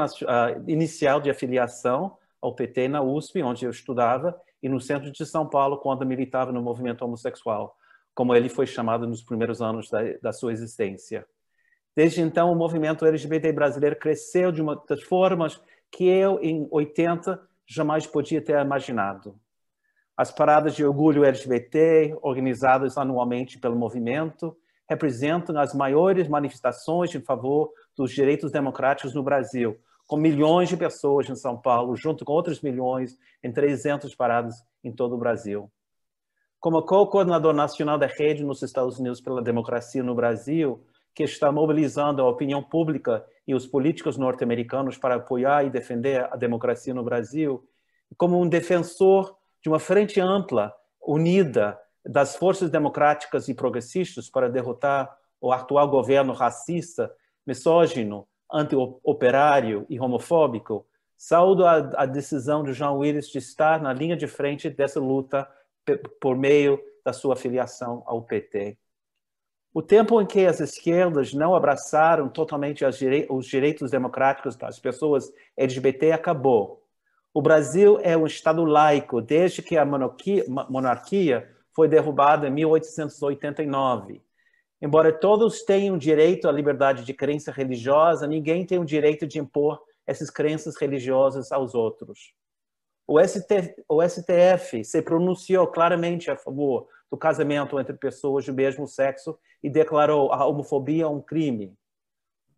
inicial de afiliação ao PT na USP, onde eu estudava, e no centro de São Paulo, quando militava no movimento homossexual, como ele foi chamado nos primeiros anos da sua existência. Desde então, o movimento LGBT brasileiro cresceu de das formas que eu, em 80, jamais podia ter imaginado. As paradas de orgulho LGBT, organizadas anualmente pelo movimento, representam as maiores manifestações em favor dos direitos democráticos no Brasil, com milhões de pessoas em São Paulo, junto com outros milhões em 300 paradas em todo o Brasil. Como co-coordenador nacional da Rede nos Estados Unidos pela Democracia no Brasil, que está mobilizando a opinião pública e os políticos norte-americanos para apoiar e defender a democracia no Brasil, como um defensor de uma frente ampla, unida, das forças democráticas e progressistas para derrotar o atual governo racista, misógino, anti-operário e homofóbico, saúdo a decisão de Jean Willis de estar na linha de frente dessa luta por meio da sua filiação ao PT. O tempo em que as esquerdas não abraçaram totalmente os direitos democráticos das pessoas LGBT acabou. O Brasil é um Estado laico desde que a monarquia foi derrubada em 1889. Embora todos tenham direito à liberdade de crença religiosa, ninguém tem o direito de impor essas crenças religiosas aos outros. O STF se pronunciou claramente a favor do casamento entre pessoas do mesmo sexo e declarou a homofobia um crime.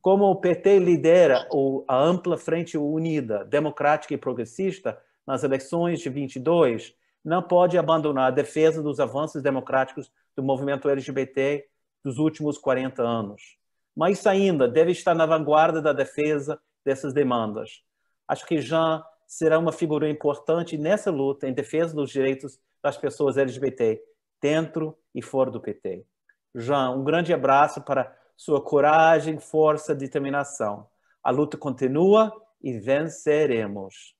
Como o PT lidera a ampla frente unida, democrática e progressista nas eleições de 22, não pode abandonar a defesa dos avanços democráticos do movimento LGBT dos últimos 40 anos. Mas ainda deve estar na vanguarda da defesa dessas demandas. Acho que Jean será uma figura importante nessa luta em defesa dos direitos das pessoas LGBT, dentro e fora do PT. Jean, um grande abraço para sua coragem, força e determinação. A luta continua e venceremos.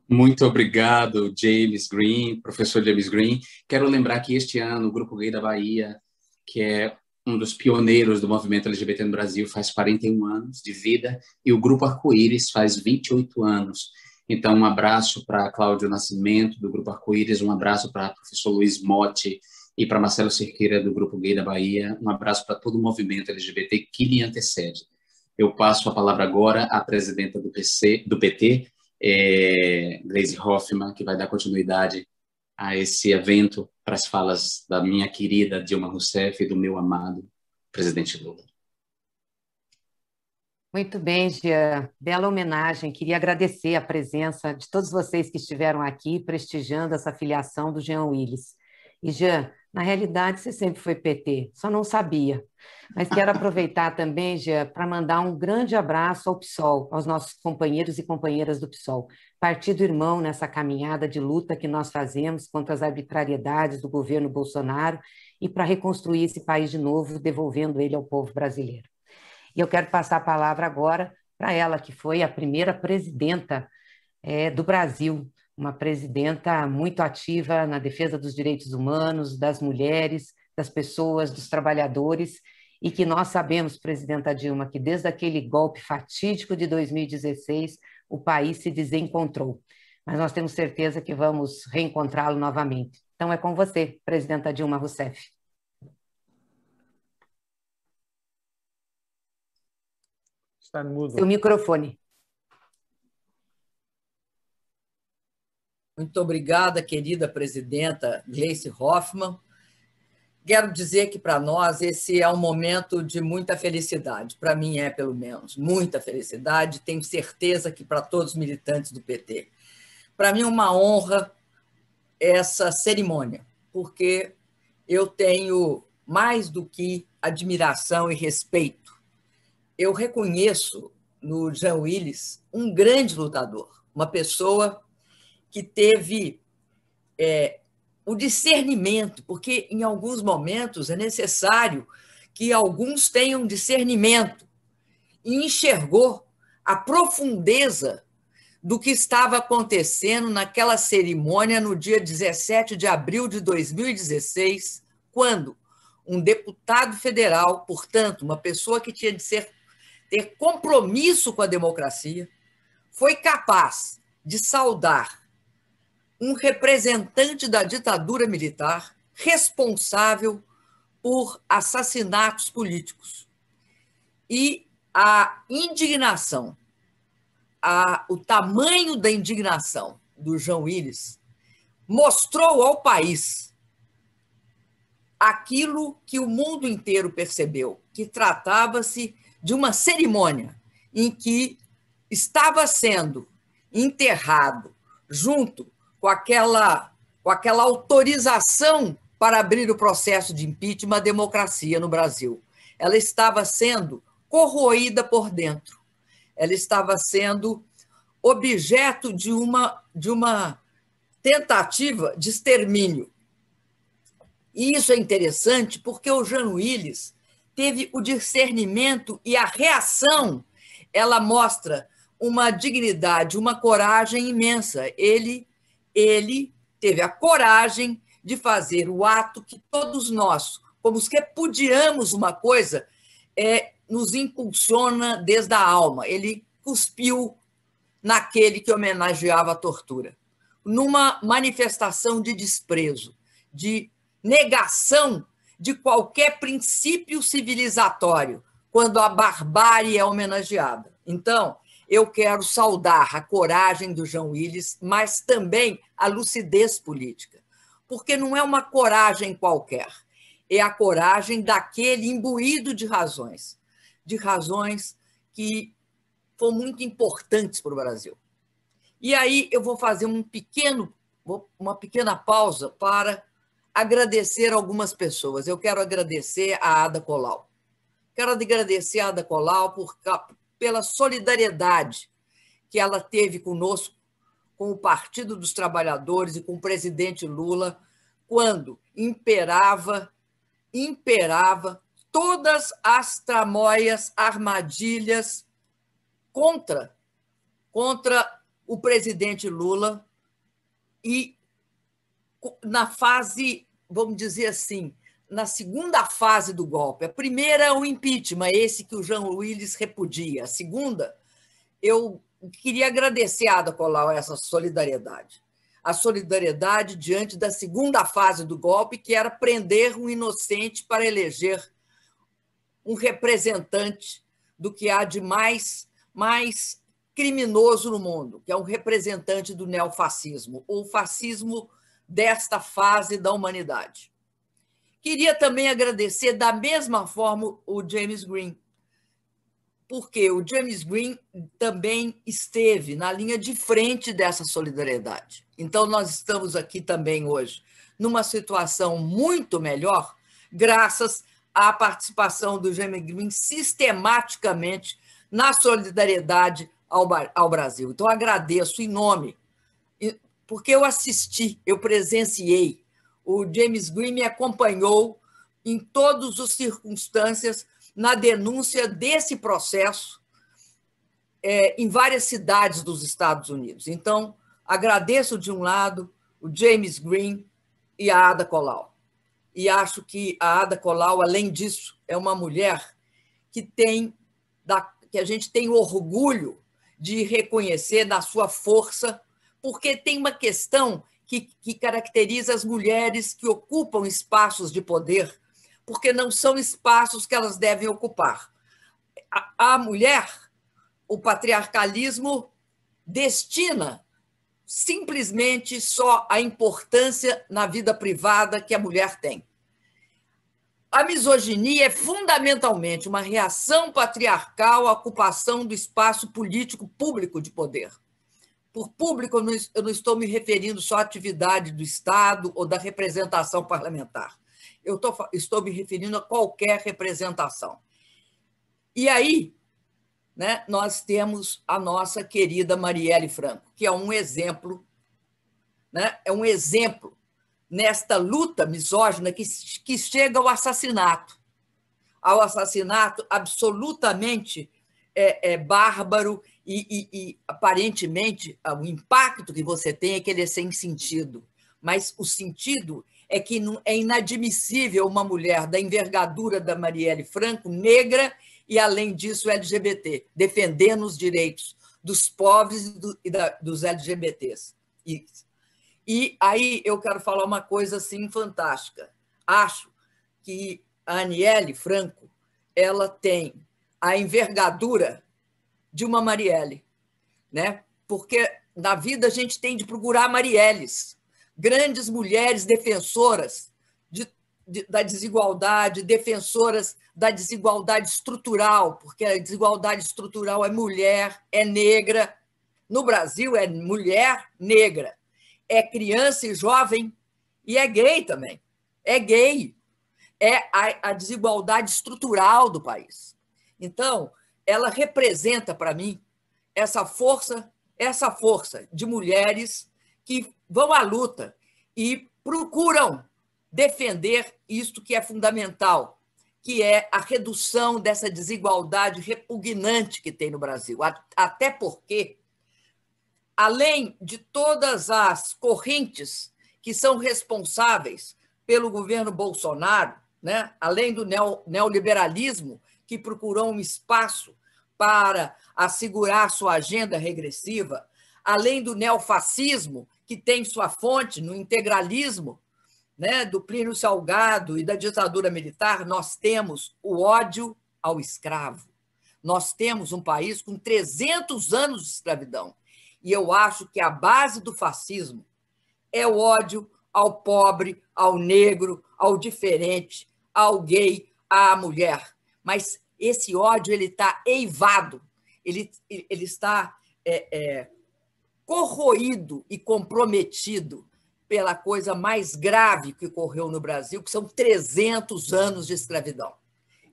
Muito obrigado, James Green, professor James Green. Quero lembrar que este ano o Grupo Gay da Bahia, que é um dos pioneiros do movimento LGBT no Brasil, faz 41 anos de vida, e o Grupo Arco-Íris faz 28 anos. Então, um abraço para Cláudio Nascimento, do Grupo Arco-Íris, um abraço para o professor Luiz Motti e para Marcelo Cerqueira, do Grupo Gay da Bahia, um abraço para todo o movimento LGBT que lhe antecede. Eu passo a palavra agora à presidenta do PT, Gleisi Hoffmann, que vai dar continuidade a esse evento para as falas da minha querida Dilma Rousseff e do meu amado presidente Lula. Muito bem, Jean. Bela homenagem. Queria agradecer a presença de todos vocês que estiveram aqui prestigiando essa filiação do Jean Willis. E, Jean, na realidade, você sempre foi PT, só não sabia. Mas quero aproveitar também, Jean, para mandar um grande abraço ao PSOL, aos nossos companheiros e companheiras do PSOL, partido irmão nessa caminhada de luta que nós fazemos contra as arbitrariedades do governo Bolsonaro e para reconstruir esse país de novo, devolvendo ele ao povo brasileiro. E eu quero passar a palavra agora para ela, que foi a primeira presidenta do Brasil, uma presidenta muito ativa na defesa dos direitos humanos, das mulheres, das pessoas, dos trabalhadores, e que nós sabemos, presidenta Dilma, que desde aquele golpe fatídico de 2016, o país se desencontrou. Mas nós temos certeza que vamos reencontrá-lo novamente. Então é com você, presidenta Dilma Rousseff. Está mudo. Seu microfone. Muito obrigada, querida presidenta Gleice Hoffmann. Quero dizer que, para nós, esse é um momento de muita felicidade. Para mim é, pelo menos, muita felicidade. Tenho certeza que para todos os militantes do PT. Para mim é uma honra essa cerimônia, porque eu tenho mais do que admiração e respeito. Eu reconheço no Jean Willis um grande lutador, uma pessoa que teve o discernimento, porque em alguns momentos é necessário que alguns tenham discernimento, e enxergou a profundeza do que estava acontecendo naquela cerimônia no dia 17 de abril de 2016, quando um deputado federal, portanto, uma pessoa que tinha de ter compromisso com a democracia, foi capaz de saudar um representante da ditadura militar responsável por assassinatos políticos. E a indignação, o tamanho da indignação do Jean Willis mostrou ao país aquilo que o mundo inteiro percebeu, que tratava-se de uma cerimônia em que estava sendo enterrado, junto com aquela autorização para abrir o processo de impeachment, a democracia no Brasil. Ela estava sendo corroída por dentro. Ela estava sendo objeto de uma tentativa de extermínio. E isso é interessante porque o Jean Willis teve o discernimento e a reação, ela mostra uma dignidade, uma coragem imensa. Ele teve a coragem de fazer o ato que todos nós, como os que repudiamos uma coisa, nos impulsiona desde a alma. Ele cuspiu naquele que homenageava a tortura, numa manifestação de desprezo, de negação de qualquer princípio civilizatório, quando a barbárie é homenageada. Então, eu quero saudar a coragem do Jean Willis, mas também a lucidez política, porque não é uma coragem qualquer, é a coragem daquele imbuído de razões que foram muito importantes para o Brasil. E aí eu vou fazer uma pequena pausa para agradecer algumas pessoas. Eu quero agradecer a Ada Colau. Quero agradecer a Ada Colau pela solidariedade que ela teve conosco, com o Partido dos Trabalhadores e com o presidente Lula, quando imperava todas as tramóias, armadilhas contra o presidente Lula, e na fase, vamos dizer assim, na segunda fase do golpe. A primeira é o impeachment, esse que o Jean Willis repudia. A segunda, eu queria agradecer a Ada Colau essa solidariedade. A solidariedade diante da segunda fase do golpe, que era prender um inocente para eleger um representante do que há de mais criminoso no mundo, que é um representante do neofascismo, o fascismo desta fase da humanidade. Queria também agradecer, da mesma forma, o James Green, porque o James Green também esteve na linha de frente dessa solidariedade. Então, nós estamos aqui também hoje numa situação muito melhor, graças à participação do James Green sistematicamente na solidariedade ao Brasil. Então, agradeço em nome, porque eu assisti, eu presenciei. O James Green me acompanhou em todas as circunstâncias na denúncia desse processo em várias cidades dos Estados Unidos. Então, Agradeço, de um lado, o James Green e a Ada Colau. E acho que a Ada Colau, além disso, é uma mulher que a gente tem orgulho de reconhecer na sua força, porque tem uma questão que caracteriza as mulheres que ocupam espaços de poder, porque não são espaços que elas devem ocupar. A mulher, o patriarcalismo destina simplesmente só a importância na vida privada que a mulher tem. A misoginia é fundamentalmente uma reação patriarcal à ocupação do espaço político público de poder. Por público, eu não estou me referindo só à atividade do Estado ou da representação parlamentar. Eu estou me referindo a qualquer representação. E aí, né, nós temos a nossa querida Marielle Franco, que é um exemplo, né, nesta luta misógina que chega ao assassinato absolutamente bárbaro e aparentemente o impacto que você tem é que ele é sem sentido, mas o sentido é que é inadmissível uma mulher da envergadura da Marielle Franco, negra e, além disso, LGBT, defendendo os direitos dos pobres e dos LGBTs. E aí eu quero falar uma coisa assim fantástica. Acho que a Aniele Franco ela tem a envergadura de uma Marielle, né? Porque na vida a gente tem de procurar Marielles, grandes mulheres defensoras da desigualdade, defensoras da desigualdade estrutural, porque a desigualdade estrutural é mulher, é negra. No Brasil é mulher negra, é criança e jovem e é gay também. É gay. É a desigualdade estrutural do país. Então, ela representa para mim essa força de mulheres que vão à luta e procuram defender isto que é fundamental, que é a redução dessa desigualdade repugnante que tem no Brasil. Até porque, além de todas as correntes que são responsáveis pelo governo Bolsonaro, né? Além do neoliberalismo, que procurou um espaço para assegurar sua agenda regressiva, além do neofascismo, que tem sua fonte no integralismo, né, do Plínio Salgado e da ditadura militar, nós temos o ódio ao escravo. Nós temos um país com 300 anos de escravidão. E eu acho que a base do fascismo é o ódio ao pobre, ao negro, ao diferente, ao gay, à mulher. Mas esse ódio está eivado, ele está corroído e comprometido pela coisa mais grave que ocorreu no Brasil, que são 300 anos de escravidão.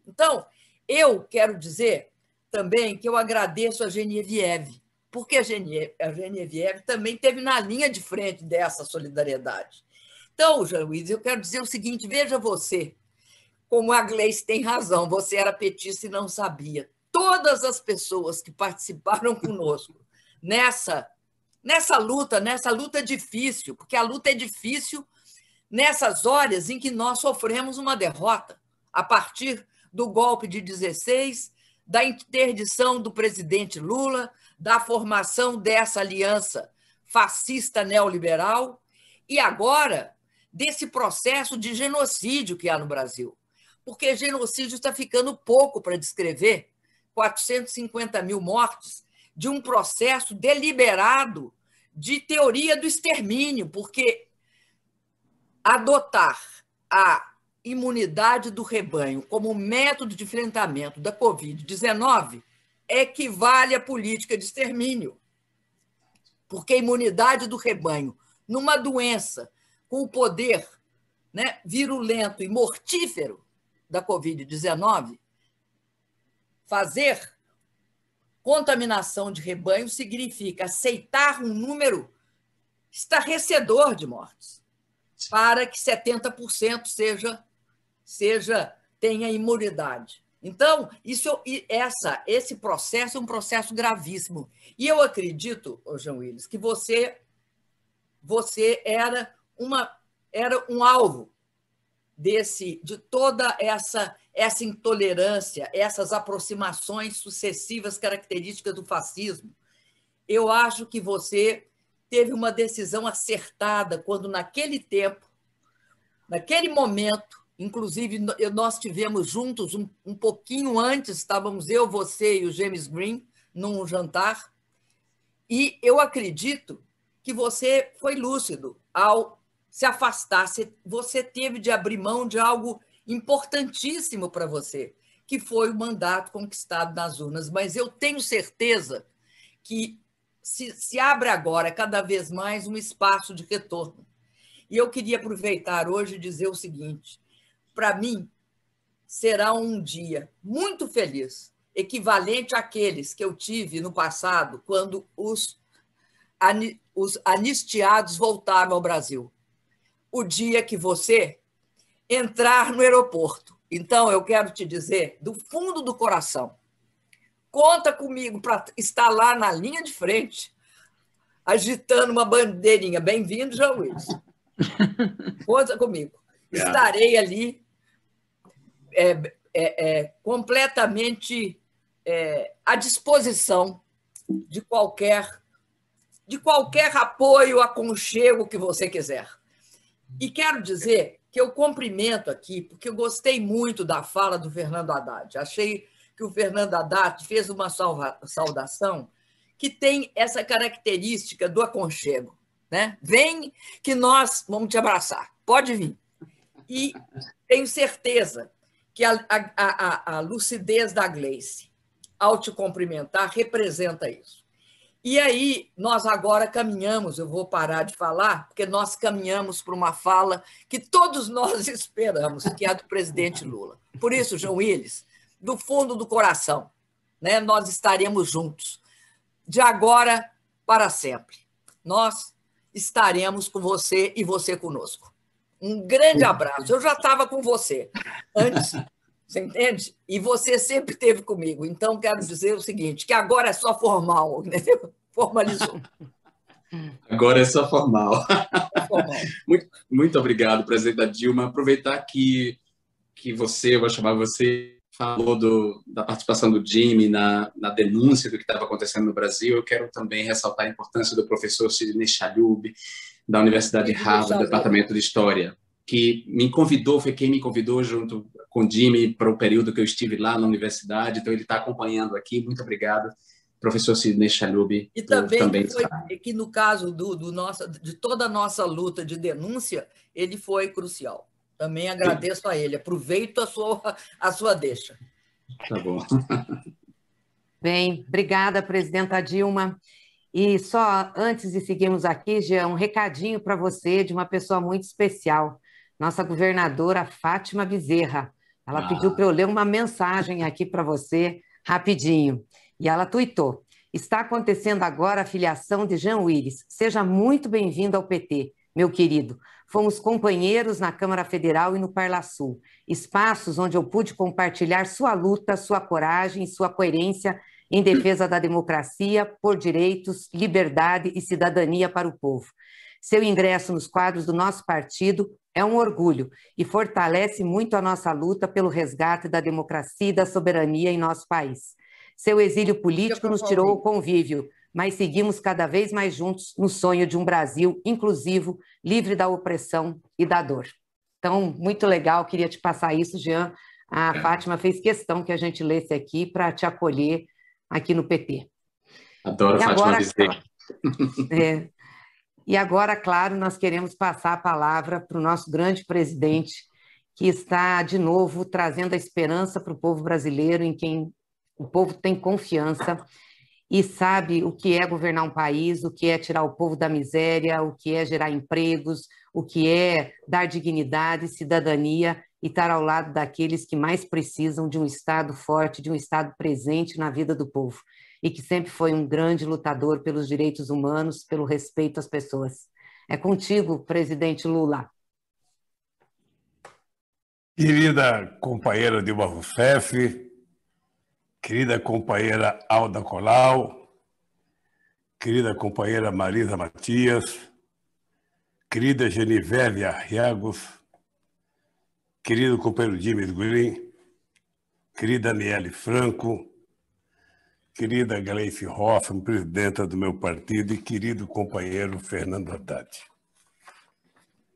Então, eu quero dizer também que eu agradeço a Geneviève, porque a Geneviève também esteve na linha de frente dessa solidariedade. Então, Jean Luiz, eu quero dizer o seguinte, veja você, como a Gleice tem razão, você era petista e não sabia. Todas as pessoas que participaram conosco nessa luta difícil, porque a luta é difícil nessas horas em que nós sofremos uma derrota, a partir do golpe de 16, da interdição do presidente Lula, da formação dessa aliança fascista neoliberal e agora desse processo de genocídio que há no Brasil. Porque genocídio está ficando pouco para descrever 450 mil mortes de um processo deliberado de teoria do extermínio, porque adotar a imunidade do rebanho como método de enfrentamento da Covid-19 equivale à política de extermínio. Porque a imunidade do rebanho, numa doença com o poder, né, virulento e mortífero da Covid-19, fazer contaminação de rebanho significa aceitar um número estarrecedor de mortes para que 70% tenha imunidade. Então, esse processo é um processo gravíssimo. E eu acredito, Jean Willis, que você você era um alvo de toda essa intolerância, essas aproximações sucessivas características do fascismo. Eu acho que você teve uma decisão acertada quando, naquele tempo, naquele momento, inclusive nós tivemos juntos um pouquinho antes, estávamos eu, você e o James Green num jantar, e eu acredito que você foi lúcido ao se afastar, você teve de abrir mão de algo importantíssimo para você, que foi o mandato conquistado nas urnas. Mas eu tenho certeza que se abre agora cada vez mais um espaço de retorno. E eu queria aproveitar hoje e dizer o seguinte: para mim, será um dia muito feliz, equivalente àqueles que eu tive no passado, quando os anistiados voltaram ao Brasil. O dia que você entrar no aeroporto. Então, eu quero te dizer, do fundo do coração, conta comigo para estar lá na linha de frente, agitando uma bandeirinha. Bem-vindo, Jean Willis. Conta comigo. Estarei ali completamente à disposição de qualquer apoio, aconchego que você quiser. E quero dizer que eu cumprimento aqui, porque eu gostei muito da fala do Fernando Haddad. Achei que o Fernando Haddad fez uma saudação que tem essa característica do aconchego, né? Vem que nós vamos te abraçar, pode vir. E tenho certeza que a lucidez da Gleice, ao te cumprimentar, representa isso. E aí, nós agora caminhamos, eu vou parar de falar, porque nós caminhamos para uma fala que todos nós esperamos, que é a do presidente Lula. Por isso, Jean Willis, do fundo do coração, né, nós estaremos juntos, de agora para sempre. Nós estaremos com você e você conosco. Um grande abraço. Eu já estava com você antes, você entende? E você sempre esteve comigo. Então, quero dizer o seguinte, que agora é só formal, entendeu? Formalizou. Agora é só formal. Muito obrigado, presidenta Dilma. Aproveitar que você, eu vou chamar você, falou da participação do Jimmy na denúncia do que estava acontecendo no Brasil. Eu quero também ressaltar a importância do professor Sidney Chalhoub, da Universidade de Harvard, Departamento de História, que me convidou, foi quem me convidou junto com o Jimmy para o período que eu estive lá na universidade. Então, ele está acompanhando aqui. Muito obrigado, professor Sidney Chalhoub. E também foi que, no caso de toda a nossa luta de denúncia, ele foi crucial. Também agradeço a ele. Aproveito a sua deixa. Tá bom. Bem, obrigada, presidenta Dilma. E só antes de seguirmos aqui, Jean, um recadinho para você de uma pessoa muito especial, nossa governadora Fátima Bezerra. Ela pediu para eu ler uma mensagem aqui para você, rapidinho. E ela tuitou: está acontecendo agora a filiação de Jean Willis. Seja muito bem-vindo ao PT, meu querido. Fomos companheiros na Câmara Federal e no Parlasul, espaços onde eu pude compartilhar sua luta, sua coragem e sua coerência em defesa da democracia, por direitos, liberdade e cidadania para o povo. Seu ingresso nos quadros do nosso partido é um orgulho e fortalece muito a nossa luta pelo resgate da democracia e da soberania em nosso país. Seu exílio político nos tirou o convívio, mas seguimos cada vez mais juntos no sonho de um Brasil inclusivo, livre da opressão e da dor. Então, muito legal, queria te passar isso, Jean. A Fátima fez questão que a gente lesse aqui para te acolher aqui no PT. Adoro a Fátima Bezerra. E agora, claro, nós queremos passar a palavra para o nosso grande presidente, que está, de novo, trazendo a esperança para o povo brasileiro, em quem o povo tem confiança e sabe o que é governar um país, o que é tirar o povo da miséria, o que é gerar empregos, o que é dar dignidade, cidadania e estar ao lado daqueles que mais precisam de um Estado forte, de um Estado presente na vida do povo, e que sempre foi um grande lutador pelos direitos humanos, pelo respeito às pessoas. É contigo, presidente Lula. Querida companheira Dilma Rousseff, querida companheira Alda Colau, querida companheira Marisa Matias, querida Genevieve Arriagos, querido companheiro James Green, querida Aniele Franco, querida Gleice Hoffmann, presidenta do meu partido, e querido companheiro Fernando Haddad.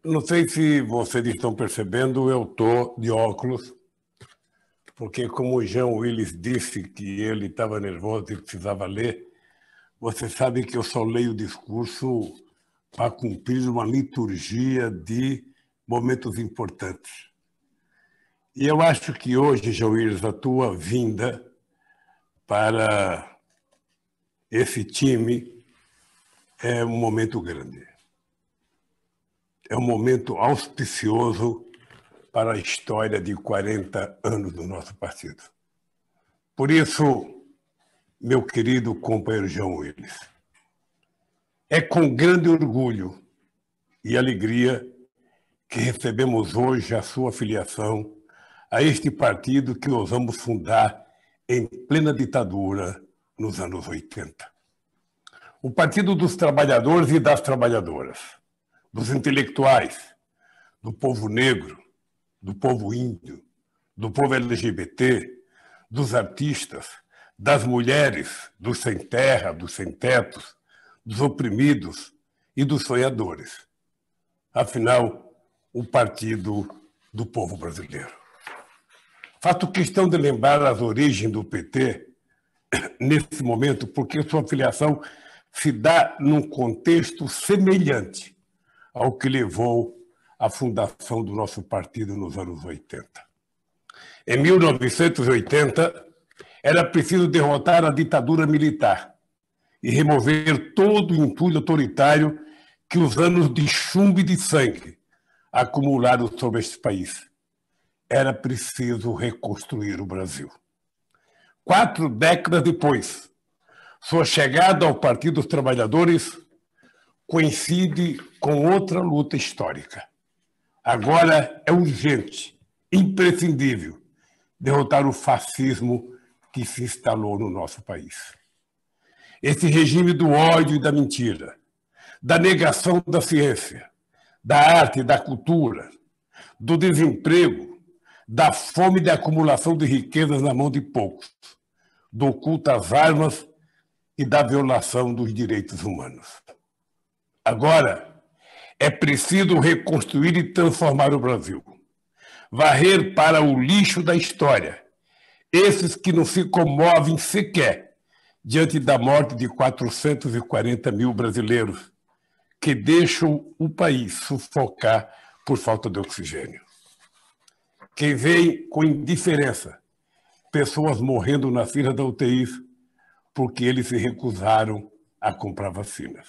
Não sei se vocês estão percebendo, eu estou de óculos, porque como o Jean Willis disse que ele estava nervoso e precisava ler, você sabe que eu só leio o discurso para cumprir uma liturgia de momentos importantes. E eu acho que hoje, Jean Willis, a tua vinda para esse time é um momento grande. É um momento auspicioso para a história de 40 anos do nosso partido. Por isso, meu querido companheiro Jean Willis, é com grande orgulho e alegria que recebemos hoje a sua filiação a este partido que ousamos fundar em plena ditadura nos anos 80. O Partido dos Trabalhadores e das Trabalhadoras, dos intelectuais, do povo negro, do povo índio, do povo LGBT, dos artistas, das mulheres, dos sem terra, dos sem tetos, dos oprimidos e dos sonhadores. Afinal, o partido do povo brasileiro. Faço questão de lembrar as origens do PT nesse momento, porque sua filiação se dá num contexto semelhante ao que levou à fundação do nosso partido nos anos 80. Em 1980, era preciso derrotar a ditadura militar e remover todo o entulho autoritário que os anos de chumbo e de sangue acumularam sobre este país. Era preciso reconstruir o Brasil. 4 décadas depois, sua chegada ao Partido dos Trabalhadores coincide com outra luta histórica. Agora é urgente, imprescindível, derrotar o fascismo que se instalou no nosso país. Esse regime do ódio e da mentira, da negação da ciência, da arte e da cultura, do desemprego, da fome e da acumulação de riquezas na mão de poucos, do culto às armas e da violação dos direitos humanos. Agora, é preciso reconstruir e transformar o Brasil. Varrer para o lixo da história esses que não se comovem sequer diante da morte de 440 mil brasileiros que deixam o país sufocar por falta de oxigênio. Quem vê com indiferença pessoas morrendo na fila da UTI porque eles se recusaram a comprar vacinas.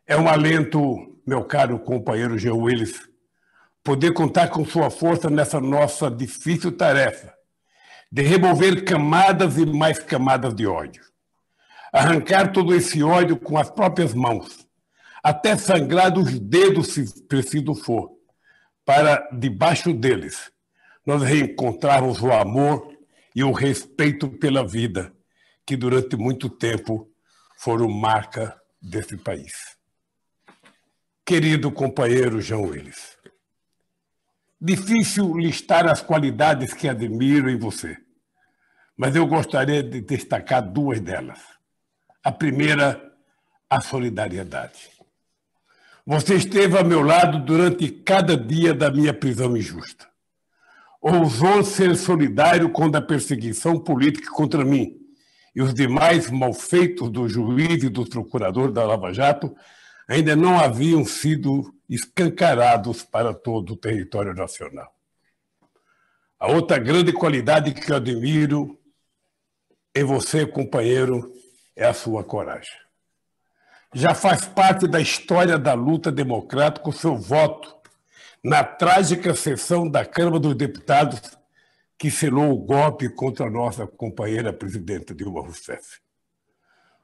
É um alento, meu caro companheiro Jean Willis, poder contar com sua força nessa nossa difícil tarefa de remover camadas e mais camadas de ódio. Arrancar todo esse ódio com as próprias mãos, até sangrar dos dedos se preciso for, para debaixo deles nós reencontrarmos o amor e o respeito pela vida que durante muito tempo foram marca desse país. Querido companheiro Jean Willis, difícil listar as qualidades que admiro em você, mas eu gostaria de destacar 2 delas. A primeira, a solidariedade. Você esteve ao meu lado durante cada dia da minha prisão injusta. Ousou ser solidário quando a perseguição política contra mim e os demais malfeitos do juiz e do procurador da Lava Jato ainda não haviam sido escancarados para todo o território nacional. A outra grande qualidade que eu admiro em você, companheiro, é a sua coragem. Já faz parte da história da luta democrática o seu voto na trágica sessão da Câmara dos Deputados que selou o golpe contra a nossa companheira presidenta Dilma Rousseff.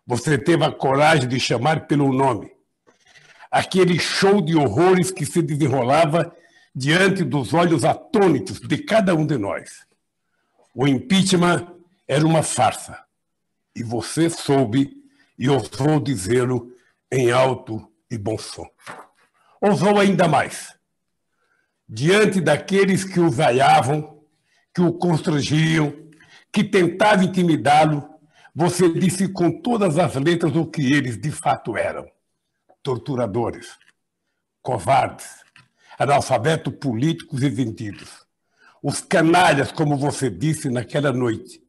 Você teve a coragem de chamar pelo nome aquele show de horrores que se desenrolava diante dos olhos atônitos de cada um de nós. O impeachment era uma farsa, e você soube e ousou dizê-lo em alto e bom som. ousou ainda mais. Diante daqueles que o vaiavam, que o constrangiam, que tentavam intimidá-lo, você disse com todas as letras o que eles de fato eram: torturadores, covardes, analfabetos políticos e vendidos. Os canalhas, como você disse naquela noite,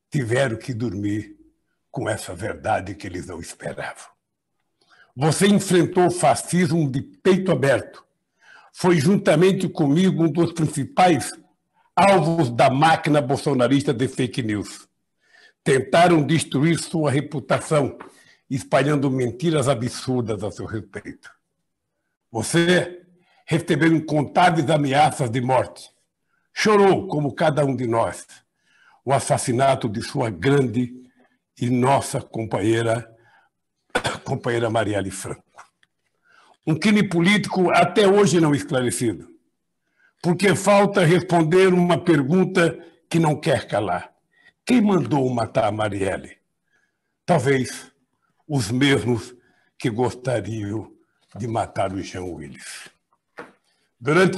tiveram que dormir com essa verdade que eles não esperavam. Você enfrentou o fascismo de peito aberto. Foi juntamente comigo um dos principais alvos da máquina bolsonarista de fake news. Tentaram destruir sua reputação, espalhando mentiras absurdas a seu respeito. Você recebeu incontáveis ameaças de morte. Chorou, como cada um de nós, o assassinato de sua grande e nossa companheira Marielle Franco. Um crime político até hoje não esclarecido, porque falta responder uma pergunta que não quer calar. Quem mandou matar a Marielle? Talvez os mesmos que gostariam de matar o Jean Willis. Diante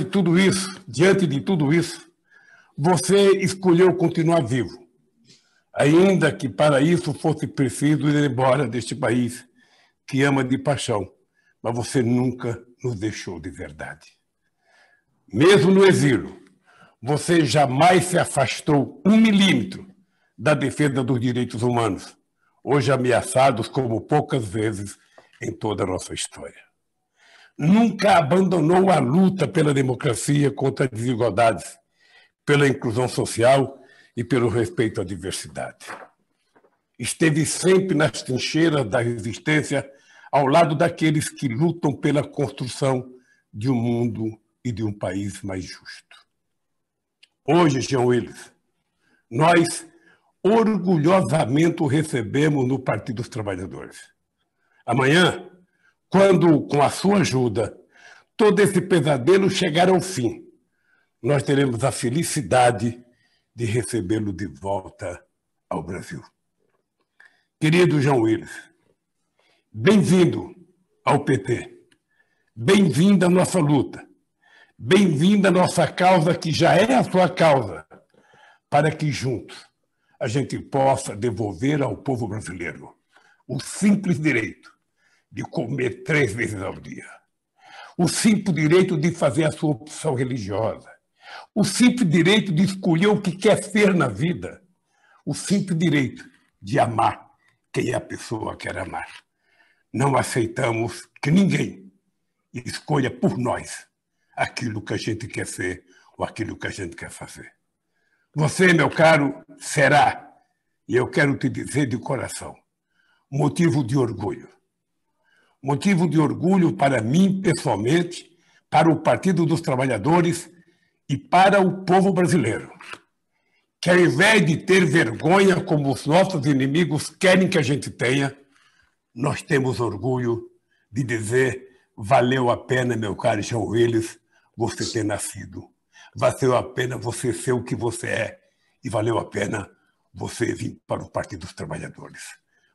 de tudo isso, você escolheu continuar vivo, ainda que para isso fosse preciso ir embora deste país que ama de paixão, mas você nunca nos deixou de verdade. Mesmo no exílio, você jamais se afastou 1 milímetro da defesa dos direitos humanos, hoje ameaçados como poucas vezes em toda a nossa história. Nunca abandonou a luta pela democracia contra as desigualdades, pela inclusão social e pelo respeito à diversidade. Esteve sempre nas trincheiras da resistência, ao lado daqueles que lutam pela construção de um mundo e de um país mais justo. Hoje, Jean Willis, nós orgulhosamente o recebemos no Partido dos Trabalhadores. Amanhã, quando, com a sua ajuda, todo esse pesadelo chegar ao fim, nós teremos a felicidade de recebê-lo de volta ao Brasil. Querido Jean Willis, bem-vindo ao PT, bem-vindo à nossa luta, bem-vindo à nossa causa, que já é a sua causa, para que juntos a gente possa devolver ao povo brasileiro o simples direito de comer 3 vezes ao dia, o simples direito de fazer a sua opção religiosa, o simples direito de escolher o que quer ser na vida, o simples direito de amar quem a pessoa quer amar. Não aceitamos que ninguém escolha por nós aquilo que a gente quer ser ou aquilo que a gente quer fazer. Você, meu caro, será, e eu quero te dizer de coração, motivo de orgulho. Motivo de orgulho para mim, pessoalmente, para o Partido dos Trabalhadores e para o povo brasileiro, que ao invés de ter vergonha como os nossos inimigos querem que a gente tenha, nós temos orgulho de dizer: valeu a pena, meu caro Jean Willis, você ter nascido. Valeu a pena você ser o que você é. E valeu a pena você vir para o Partido dos Trabalhadores.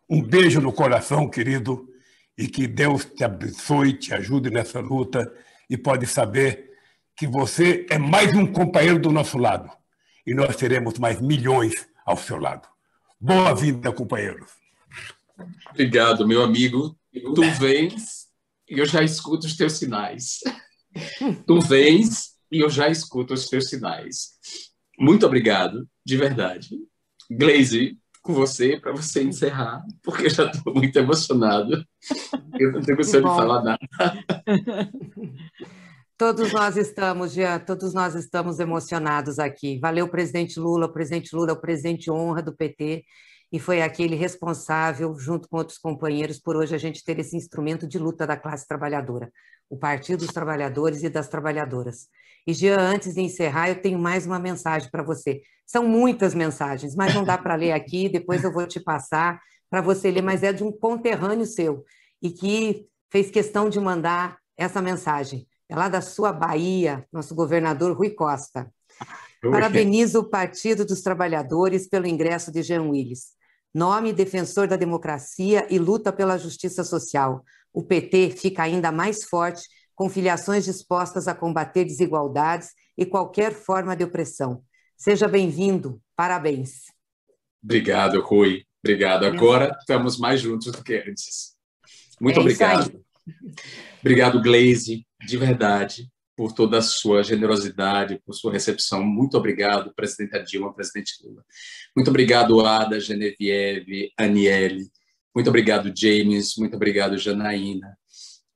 Um beijo no coração, querido, e que Deus te abençoe, te ajude nessa luta. E pode saber que você é mais um companheiro do nosso lado. E nós teremos mais milhões ao seu lado. Boa vida, companheiros. Obrigado, meu amigo. Tu vens e eu já escuto os teus sinais. Tu vens e eu já escuto os teus sinais. Muito obrigado, de verdade. Gleisi, com você, para você encerrar, porque eu já estou muito emocionado. Eu não tenho condição de falar nada. Todos nós estamos, Jean, todos nós estamos emocionados aqui. Valeu, presidente Lula. O presidente Lula é o presidente honra do PT e foi aquele responsável, junto com outros companheiros, por hoje a gente ter esse instrumento de luta da classe trabalhadora, o Partido dos Trabalhadores e das Trabalhadoras. E, Jean, antes de encerrar, eu tenho mais uma mensagem para você. São muitas mensagens, mas não dá para ler aqui, depois eu vou te passar para você ler, mas é de um conterrâneo seu, e que fez questão de mandar essa mensagem. É lá da sua Bahia, nosso governador Rui Costa. Parabenizo o Partido dos Trabalhadores pelo ingresso de Jean Willis. Nome defensor da democracia e luta pela justiça social. O PT fica ainda mais forte com filiações dispostas a combater desigualdades e qualquer forma de opressão. Seja bem-vindo, parabéns. Obrigado, Rui. Obrigado. Agora estamos mais juntos do que antes. Muito obrigado. Obrigado, Gleisi, de verdade, por toda a sua generosidade, por sua recepção. Muito obrigado, presidenta Dilma, presidente Lula. Muito obrigado, Ada, Genevieve, Aniele. Muito obrigado, James. Muito obrigado, Janaína.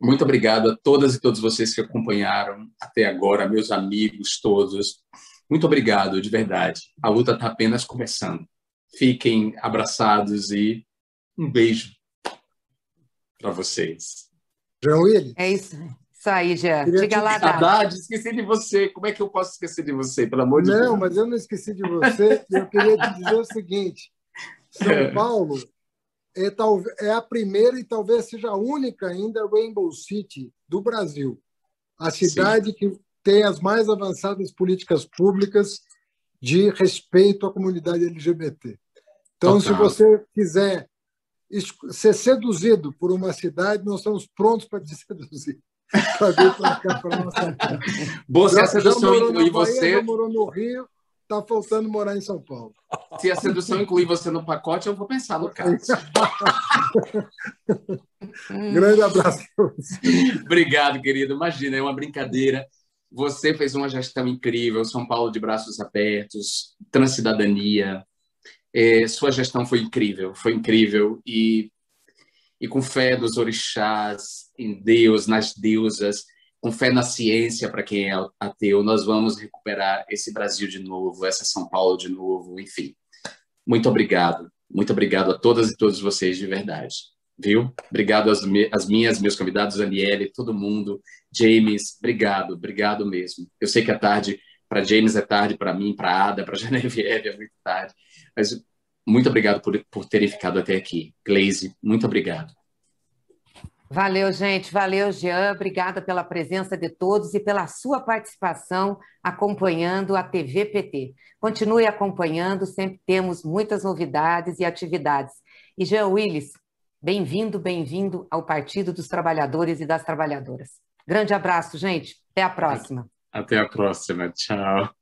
Muito obrigado a todas e todos vocês que acompanharam até agora, meus amigos todos. Muito obrigado, de verdade. A luta está apenas começando. Fiquem abraçados e um beijo para vocês. Jean Willis? É isso aí, Jean. Diga lá, Haddad, esqueci de você. Como é que eu posso esquecer de você, pelo amor de Deus? Não, mas eu não esqueci de você. Eu queria te dizer o seguinte. São Paulo é a primeira e talvez seja a única ainda Rainbow City do Brasil. A cidade que tem as mais avançadas políticas públicas de respeito à comunidade LGBT. Então, se você quiser ser seduzido por uma cidade, nós estamos prontos para te seduzir. Para vir para cá, para a nossa casa. Se a sedução incluir você... Já morou no Rio, está faltando morar em São Paulo. Se a sedução incluir você no pacote, eu vou pensar no caso. Grande abraço. Obrigado, querido. Imagina, é uma brincadeira. Você fez uma gestão incrível, São Paulo de braços abertos, transcidadania. Sua gestão foi incrível. E com fé nos orixás, em Deus, nas deusas, com fé na ciência para quem é ateu, nós vamos recuperar esse Brasil de novo, essa São Paulo de novo, enfim. Muito obrigado a todas e todos vocês, de verdade. Viu? Obrigado meus convidados, Aniele, todo mundo, James, obrigado mesmo. Eu sei que é tarde, para James é tarde, para mim, para Ada, para Genevieve é muito tarde, mas muito obrigado por terem ficado até aqui. Gleisi, muito obrigado. Valeu, gente. Valeu, Jean. Obrigada pela presença de todos e pela sua participação acompanhando a TV PT. Continue acompanhando, sempre temos muitas novidades e atividades. E Jean Willis, bem-vindo ao Partido dos Trabalhadores e das Trabalhadoras. Grande abraço, gente. Até a próxima. Até a próxima. Tchau.